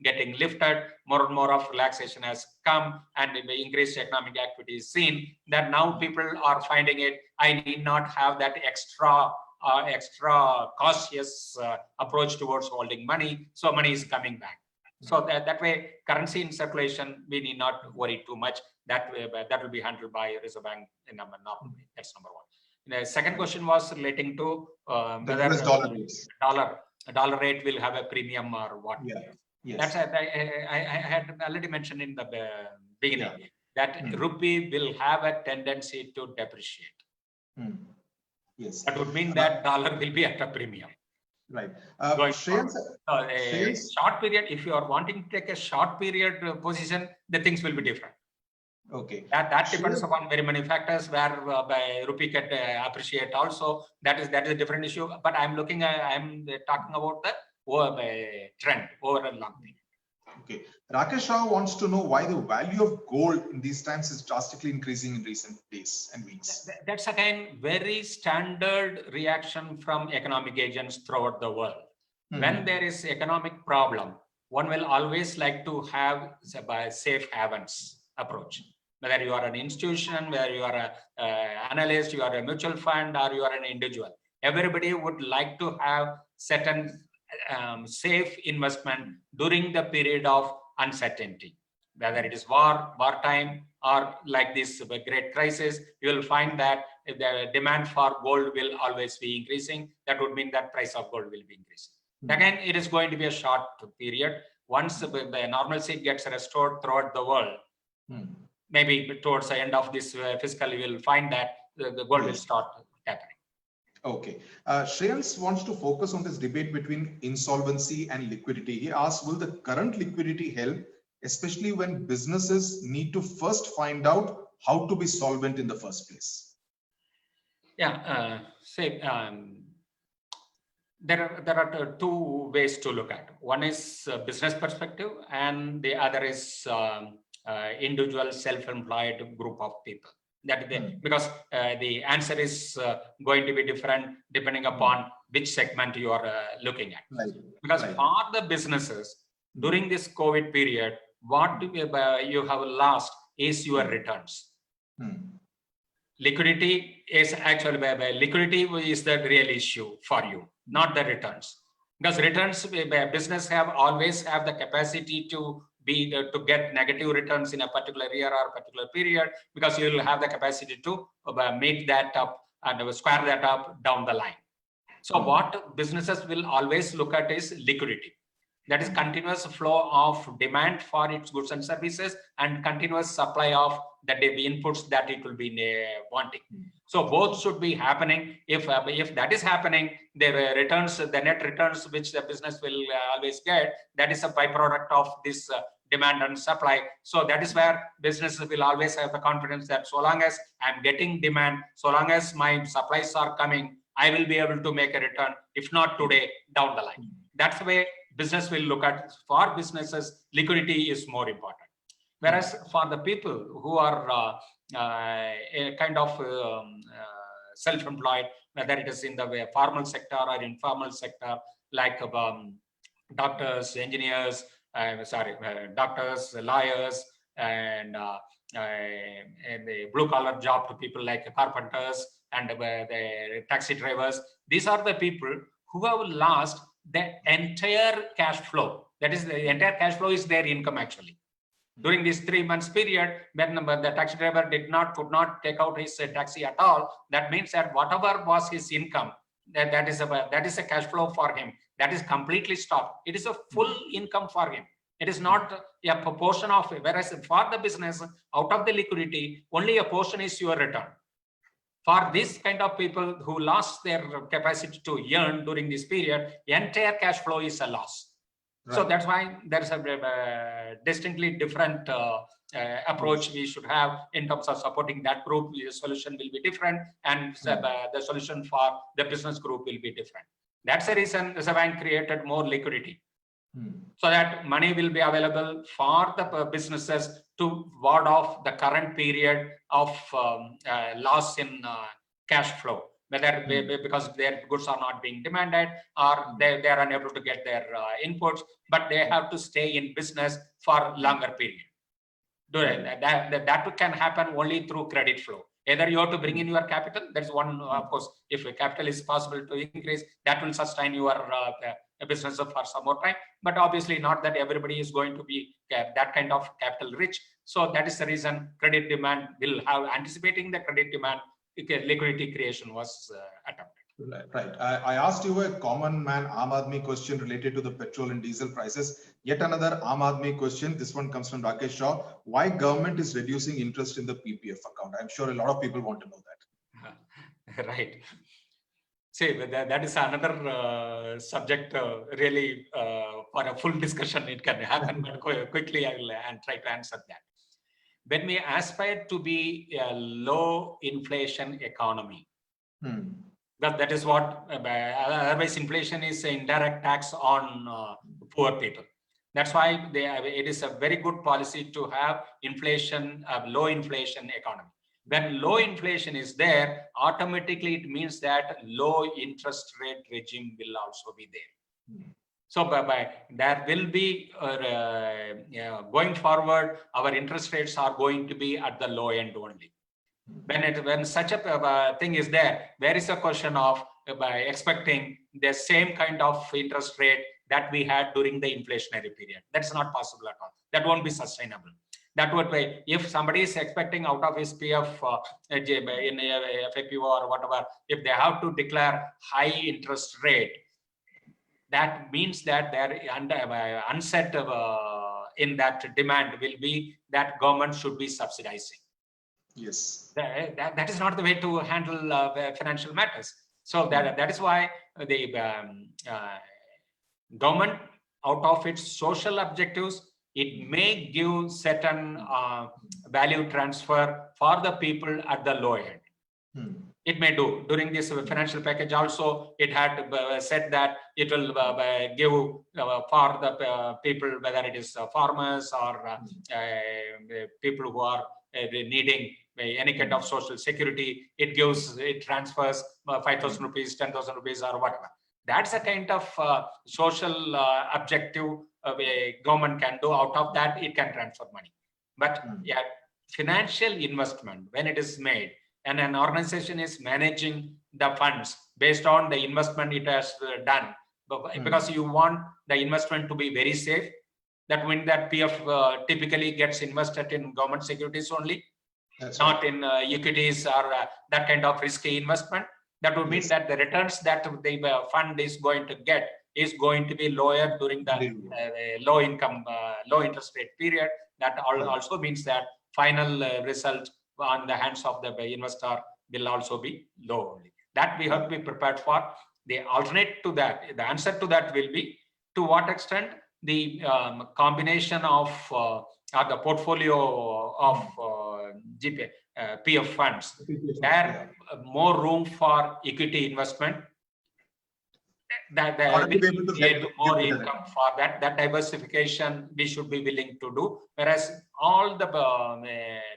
getting lifted, more and more of relaxation has come, and the increased economic activity is seen, that now people are finding it, I need not have that extra cautious approach towards holding money, so money is coming back. So that way, currency in circulation, we need not worry too much. That will be handled by Reserve Bank in a normal way. That's number one. The second question was relating to whether dollar rate will have a premium or what. Yeah. Yes. That's I had already mentioned in the beginning that rupee will have a tendency to depreciate. Yes. That would mean that dollar will be at a premium. Right. Short period, if you are wanting to take a short period position, the things will be different. Okay. That depends upon very many factors where rupee can appreciate also. That is a different issue. But I'm talking about the trend over a long period. Okay. Rakesh Rao wants to know why the value of gold in these times is drastically increasing in recent days and weeks. That's again very standard reaction from economic agents throughout the world. When there is economic problem, one will always like to have a safe havens approach. Whether you are an institution, whether you are an analyst, you are a mutual fund, or you are an individual, everybody would like to have certain safe investment during the period of uncertainty. Whether it is wartime, or like this great crisis, you will find that the demand for gold will always be increasing. That would mean that price of gold will be increasing. Again, it is going to be a short period. Once the normalcy gets restored throughout the world, maybe towards the end of this fiscal, you will find that the gold will start tapering. Okay. Shreyans wants to focus on this debate between insolvency and liquidity. He asks, will the current liquidity help, especially when businesses need to first find out how to be solvent in the first place? Yeah, there are 2 ways to look at. One is business perspective, and the other is individual self-employed group of people. Because the answer is going to be different depending upon which segment you are looking at. Because for the businesses during this COVID period, what you have lost is your returns. Liquidity is actually liquidity is the real issue for you, not the returns. Because returns, business always have the capacity to get negative returns in a particular year or particular period, because you will have the capacity to make that up and square that up down the line. So what businesses will always look at is liquidity. That is continuous flow of demand for its goods and services and continuous supply of the inputs that it will be wanting. So both should be happening. If that is happening, the returns, the net returns which the business will always get, that is a byproduct of this demand and supply. So that is where businesses will always have the confidence that so long as I'm getting demand, so long as my supplies are coming, I will be able to make a return. If not today, down the line. That's the way business will look at. For businesses, liquidity is more important. Whereas for the people who are a kind of self-employed, whether it is in the formal sector or informal sector, like doctors, engineers, doctors, lawyers, and the blue-collar job to people like carpenters and the taxi drivers. These are the people who have lost the entire cash flow. That is, the entire cash flow is their income actually. During this 3 months period, when the taxi driver could not take out his taxi at all, that means that whatever was his income, that is a cash flow for him. That is completely stopped. It is a full income for him. It is not a proportion of it. Whereas for the business, out of the liquidity, only a portion is your return. For this kind of people who lost their capacity to earn during this period, the entire cash flow is a loss. Right. So that's why there's a distinctly different approach we should have in terms of supporting that group. The solution will be different, and the solution for the business group will be different. That's the reason Reserve Bank created more liquidity, so that money will be available for the businesses to ward off the current period of loss in cash flow, whether because their goods are not being demanded or they are unable to get their inputs, but they have to stay in business for longer period. That can happen only through credit flow. Either you have to bring in your capital, that's one, of course, if capital is possible to increase, that will sustain your business for some more time. But obviously not that everybody is going to be that kind of capital rich. So that is the reason credit demand will have, anticipating the credit demand, liquidity creation was attempted. Right. I asked you a common man Aam Aadmi question related to the petrol and diesel prices. Yet another Aam Aadmi question. This one comes from Rakesh Shaw. Why government is reducing interest in the PPF account? I'm sure a lot of people want to know that. Right. See, that is another subject. Really, for a full discussion, it can happen. But quickly, I will try to answer that. When we aspire to be a low inflation economy, that is what, otherwise inflation is an indirect tax on poor people. That's why it is a very good policy to have inflation, low inflation economy. When low inflation is there, automatically it means that low interest rate regime will also be there. So there will be, going forward, our interest rates are going to be at the low end only. When such a thing is there is a question of expecting the same kind of interest rate that we had during the inflationary period. That's not possible at all. That won't be sustainable. That would be, if somebody is expecting out of his PF in FAPO or whatever, if they have to declare high interest rate, that means that their unset in that demand will be that government should be subsidizing. Yes. That is not the way to handle financial matters. So that is why the government, out of its social objectives, it may give certain value transfer for the people at the low end. It may do. During this financial package also, it had said that it will give for the people, whether it is farmers or people who are needing any kind of social security, it transfers 5,000 rupees, 10,000 rupees or whatever. That's a kind of social objective a government can do. Out of that, it can transfer money. But yeah, financial investment, when it is made, and an organization is managing the funds based on the investment it has done, because you want the investment to be very safe. That means that PF typically gets invested in government securities only. That's not right. In equities or that kind of risky investment. That would mean that the returns that the fund is going to get is going to be lower during the low income, low interest rate period. That also means that final result on the hands of the investor will also be low only. That we have to be prepared for. The alternate to that, the answer to that will be to what extent the combination of the portfolio of PF funds, there more room for equity investment, that Order to be able to create get more the income for that. That diversification we should be willing to do. Whereas all the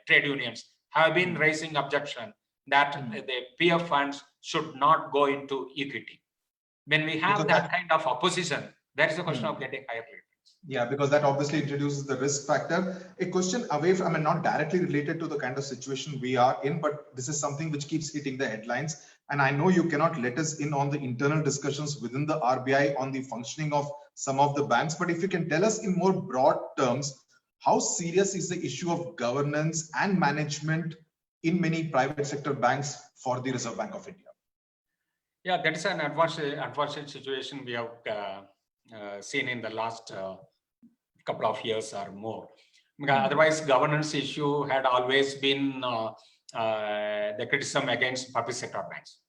trade unions have been raising objection that the PF funds should not go into equity. When we have Because that kind of opposition, there is a question of getting higher returns. Yeah, because that obviously introduces the risk factor. A question away from, I mean, not directly related to the kind of situation we are in, but this is something which keeps hitting the headlines. And I know you cannot let us in on the internal discussions within the RBI on the functioning of some of the banks. But if you can tell us in more broad terms, how serious is the issue of governance and management in many private sector banks for the Reserve Bank of India? Yeah, that is an unfortunate situation we have seen in the last couple of years or more. Otherwise, governance issue had always been the criticism against public sector banks.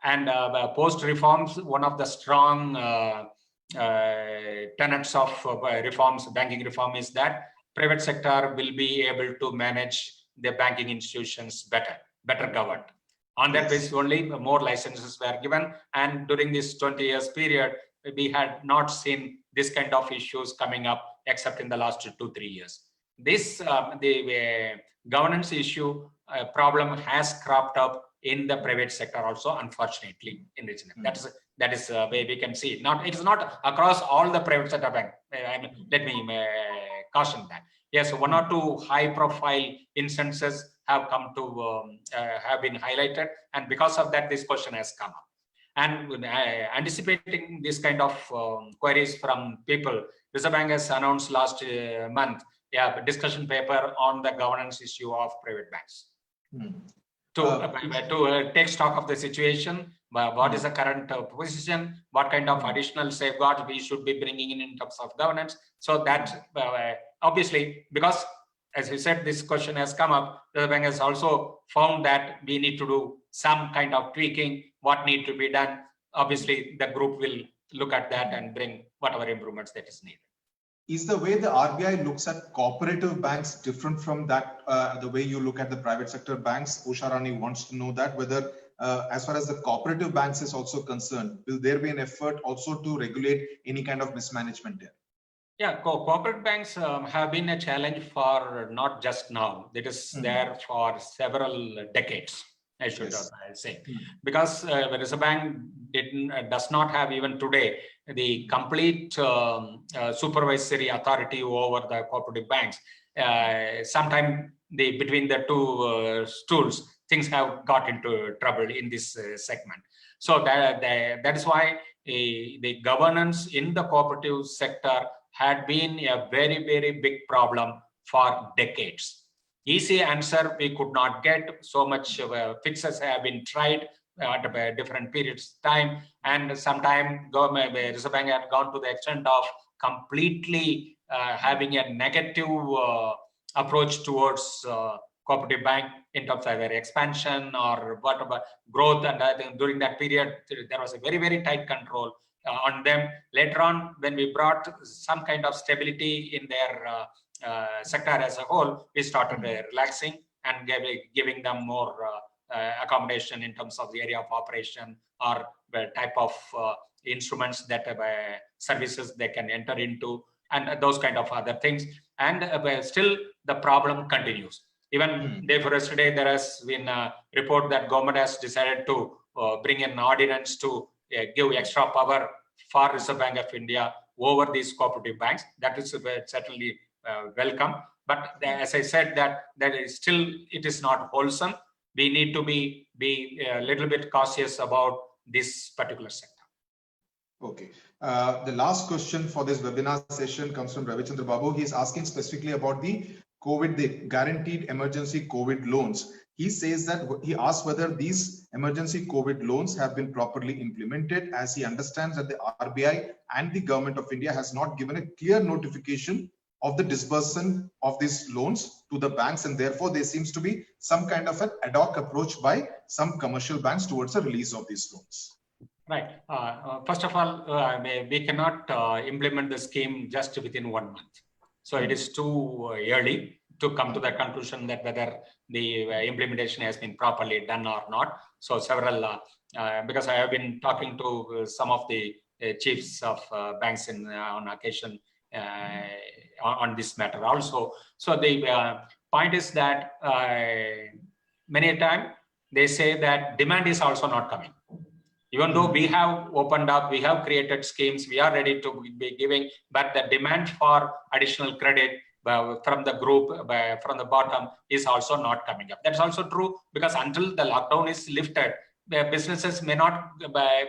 And post reforms, one of the strong tenets of reforms, banking reform, is that private sector will be able to manage the banking institutions better governed. On that basis only, more licenses were given. And during this 20 years period, we had not seen this kind of issues coming up except in the last 2-3 years. This the governance issue problem has cropped up in the private sector also, unfortunately, in region. That is where we can see. It is not across all the private sector bank. Let me caution that. Yes, 1 or 2 high-profile instances have come to have been highlighted, and because of that, this question has come up. And anticipating this kind of queries from people, Reserve Bank has announced last month a discussion paper on the governance issue of private banks. To take stock of the situation, what is the current position, what kind of additional safeguards we should be bringing in terms of governance. So that obviously, because as you said, this question has come up, the bank has also found that we need to do some kind of tweaking, what need to be done. Obviously, the group will look at that and bring whatever improvements that is needed. Is the way the RBI looks at cooperative banks different from that, the way you look at the private sector banks? Usha Rani wants to know that whether, as far as the cooperative banks is also concerned, will there be an effort also to regulate any kind of mismanagement there? Yeah, corporate banks have been a challenge for not just now. It is there for several decades, I should say, because the Reserve Bank does not have even today the complete supervisory authority over the cooperative banks. Sometime between the two stools, things have got into trouble in this segment. So that is why the governance in the cooperative sector had been a very, very big problem for decades. Easy answer we could not get. So much fixes have been tried at different periods of time, and sometime Reserve Bank had gone to the extent of completely having a negative approach towards cooperative bank in terms of their expansion or whatever growth. And I think during that period there was a very, very tight control on them. Later on, when we brought some kind of stability in their sector as a whole, we started relaxing and giving them more accommodation in terms of the area of operation or the type of instruments that services they can enter into and those kind of other things. And still the problem continues. Even day for yesterday, there has been a report that government has decided to bring an ordinance to give extra power for Reserve Bank of India over these cooperative banks. That is certainly welcome. But as I said, that is still, it is not wholesome. We need to be a little bit cautious about this particular sector. Okay. The last question for this webinar session comes from Ravichandra Babu. He is asking specifically about the guaranteed emergency COVID loans. He says that he asked whether these emergency COVID loans have been properly implemented, as he understands that the RBI and the Government of India has not given a clear notification of the disbursement of these loans to the banks, and therefore there seems to be some kind of an ad hoc approach by some commercial banks towards the release of these loans. Right. First of all, we cannot implement the scheme just within 1 month. So it is too early to come to the conclusion that whether the implementation has been properly done or not. So several, because I have been talking to some of the chiefs of banks on occasion on this matter also. So the point is that many a time they say that demand is also not coming. Even though we have opened up, we have created schemes, we are ready to be giving, but the demand for additional credit from the group, from the bottom, is also not coming up. That's also true because until the lockdown is lifted, businesses may not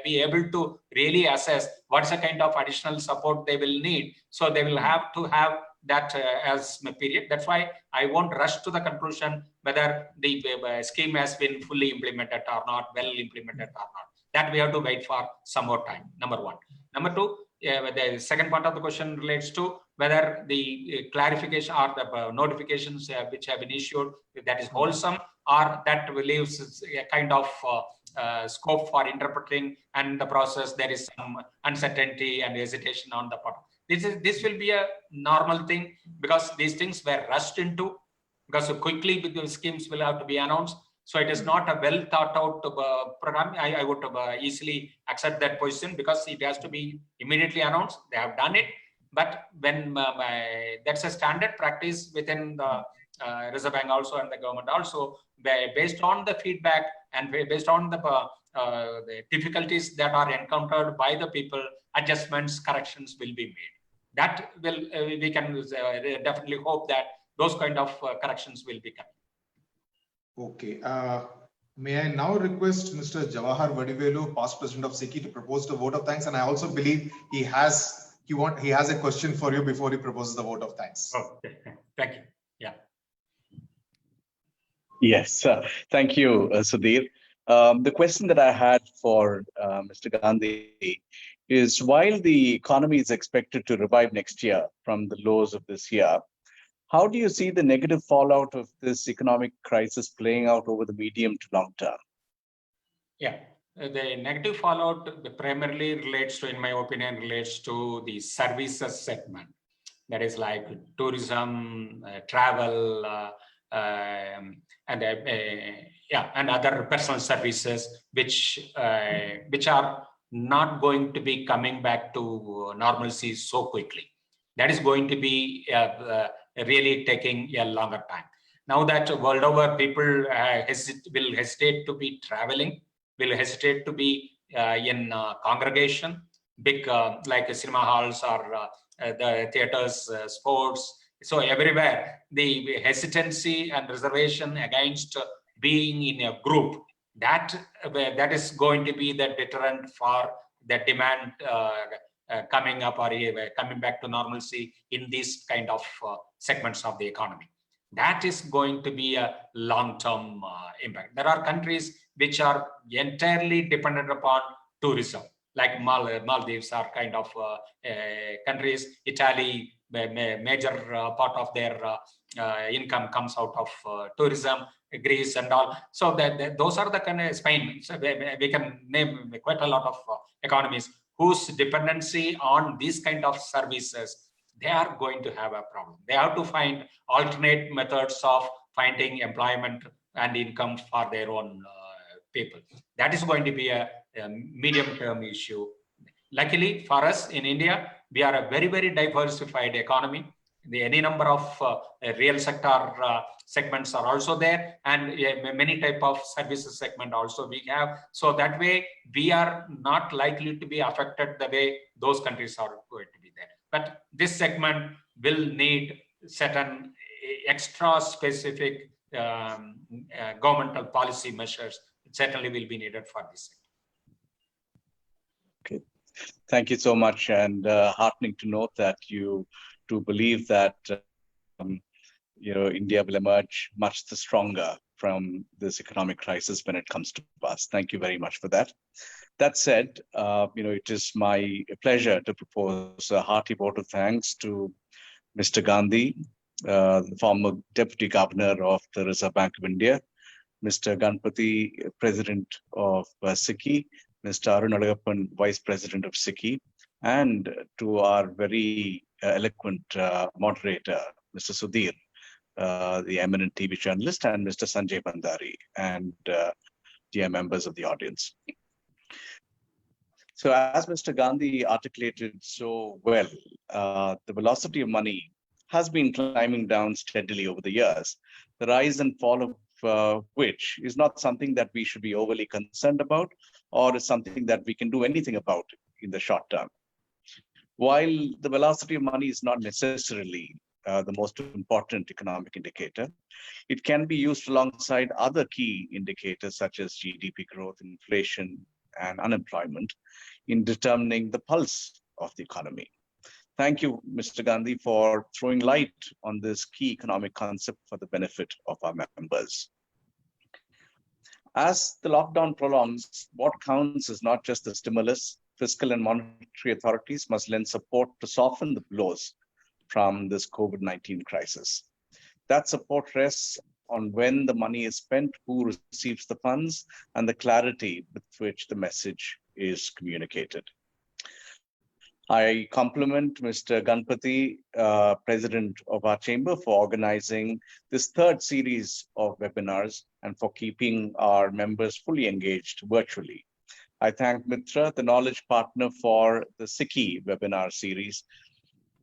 be able to really assess what's the kind of additional support they will need. So they will have to have that as a period. That's why I won't rush to the conclusion whether the scheme has been fully implemented or not, well implemented or not. That we have to wait for some more time, number one. Number two, the second part of the question relates to whether the clarification or the notifications which have been issued, that is wholesome, or that leaves a kind of scope for interpreting, and the process there is some uncertainty and hesitation on the part. This will be a normal thing because these things were rushed into, because quickly the schemes will have to be announced. So it is not a well thought out program. I would easily accept that position because it has to be immediately announced. They have done it, but when that's a standard practice within the Reserve Bank also and the government also, based on the feedback and based on the difficulties that are encountered by the people, adjustments, corrections will be made. That will we can definitely hope that those kind of corrections will be coming. Okay. May I now request Mr. Jawahar Vadivelu, past president of SICI, to propose the vote of thanks? And I also believe he has a question for you before he proposes the vote of thanks. Okay, thank you. Yeah. Yes, thank you, Sudhir. The question that I had for Mr. Gandhi is, while the economy is expected to revive next year from the lows of this year, how do you see the negative fallout of this economic crisis playing out over the medium to long term? Yeah, the negative fallout primarily relates to, in my opinion, relates to the services segment. That is like tourism, travel, and other personal services, which are not going to be coming back to normalcy so quickly. That is going to be really taking a longer time. Now that world over, people will hesitate to be traveling, will hesitate to be in congregation, big like cinema halls or the theaters, sports. So everywhere, the hesitancy and reservation against being in a group, that is going to be the deterrent for the demand coming up or coming back to normalcy in these kind of segments of the economy. That is going to be a long-term impact. There are countries which are entirely dependent upon tourism, like Maldives are kind of countries. Italy, major part of their income comes out of tourism. Greece and all. So those are the kind of Spain. So we can name quite a lot of economies whose dependency on these kind of services, they are going to have a problem. They have to find alternate methods of finding employment and income for their own people. That is going to be a medium-term issue. Luckily for us in India, we are a very, very diversified economy. Any number of real sector segments are also there, and many type of services segment also we have. So that way, we are not likely to be affected the way those countries are going to be there. But this segment will need certain extra specific governmental policy measures. It certainly will be needed for this sector. Okay, thank you so much, and heartening to note that you believe that India will emerge much the stronger from this economic crisis when it comes to us. Thank you very much for that. That said, it is my pleasure to propose a hearty vote of thanks to Mr. Gandhi, the former Deputy Governor of the Reserve Bank of India, Mr. Ganpati, President of SICI, Mr. Arun Alagappan, Vice President of SICI, and to our very eloquent moderator, Mr. Sudhir, the eminent TV journalist, and Mr. Sanjay Bandari, and dear members of the audience. So as Mr. Gandhi articulated so well, the velocity of money has been climbing down steadily over the years, the rise and fall of which is not something that we should be overly concerned about, or is something that we can do anything about in the short term. While the velocity of money is not necessarily the most important economic indicator, it can be used alongside other key indicators such as GDP growth, inflation, and unemployment in determining the pulse of the economy. Thank you, Mr. Gandhi, for throwing light on this key economic concept for the benefit of our members. As the lockdown prolongs, what counts is not just the stimulus. Fiscal and monetary authorities must lend support to soften the blows from this COVID-19 crisis. That support rests on when the money is spent, who receives the funds, and the clarity with which the message is communicated. I compliment Mr. Ganpati, President of our chamber, for organizing this third series of webinars and for keeping our members fully engaged virtually. I thank Mitra, the knowledge partner, for the SICI webinar series.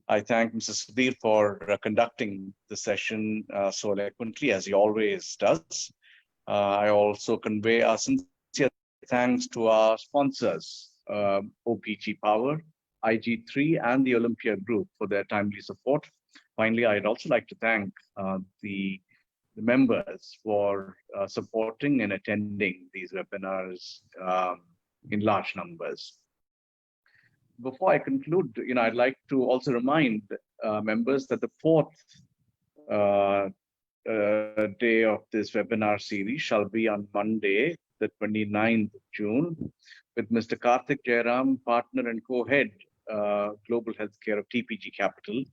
I thank Mr. Sudhir for conducting the session so eloquently, as he always does. I also convey our sincere thanks to our sponsors, OPG Power, IG3, and the Olympia Group for their timely support. Finally, I'd also like to thank the members for supporting and attending these webinars in large numbers. Before I conclude, I'd like to also remind members that the fourth day of this webinar series shall be on Monday, the 29th of June, with Mr. Karthik Jairam, partner and co-head Global Healthcare of TPG Capital,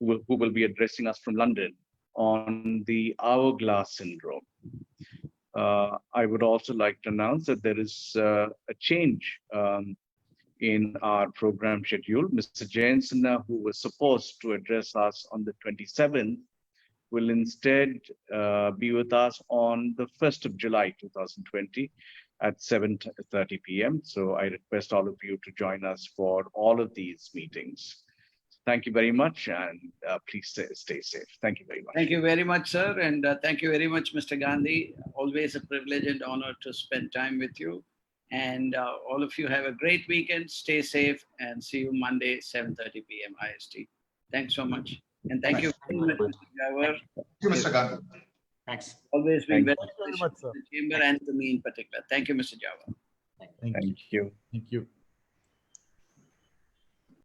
who will be addressing us from London on the hourglass syndrome. I would also like to announce that there is a change in our program schedule. Mr. Jayan Sinha, who was supposed to address us on the 27th, will instead be with us on the 1st of July, 2020 at 7:30 p.m. So I request all of you to join us for all of these meetings. Thank you very much, and please stay safe. Thank you very much. Thank you very much, sir. And thank you very much, Mr. Gandhi. Always a privilege and honor to spend time with you. And all of you have a great weekend. Stay safe and see you Monday, 7:30 p.m. IST. Thanks so much. And thank you very much, Mr. Jawar. Thank you, Mr. Gandhi. Thanks. Always been very Thank much, the chamber and to me in particular. Thank you, Mr. Jawar. Thank you. Thank you.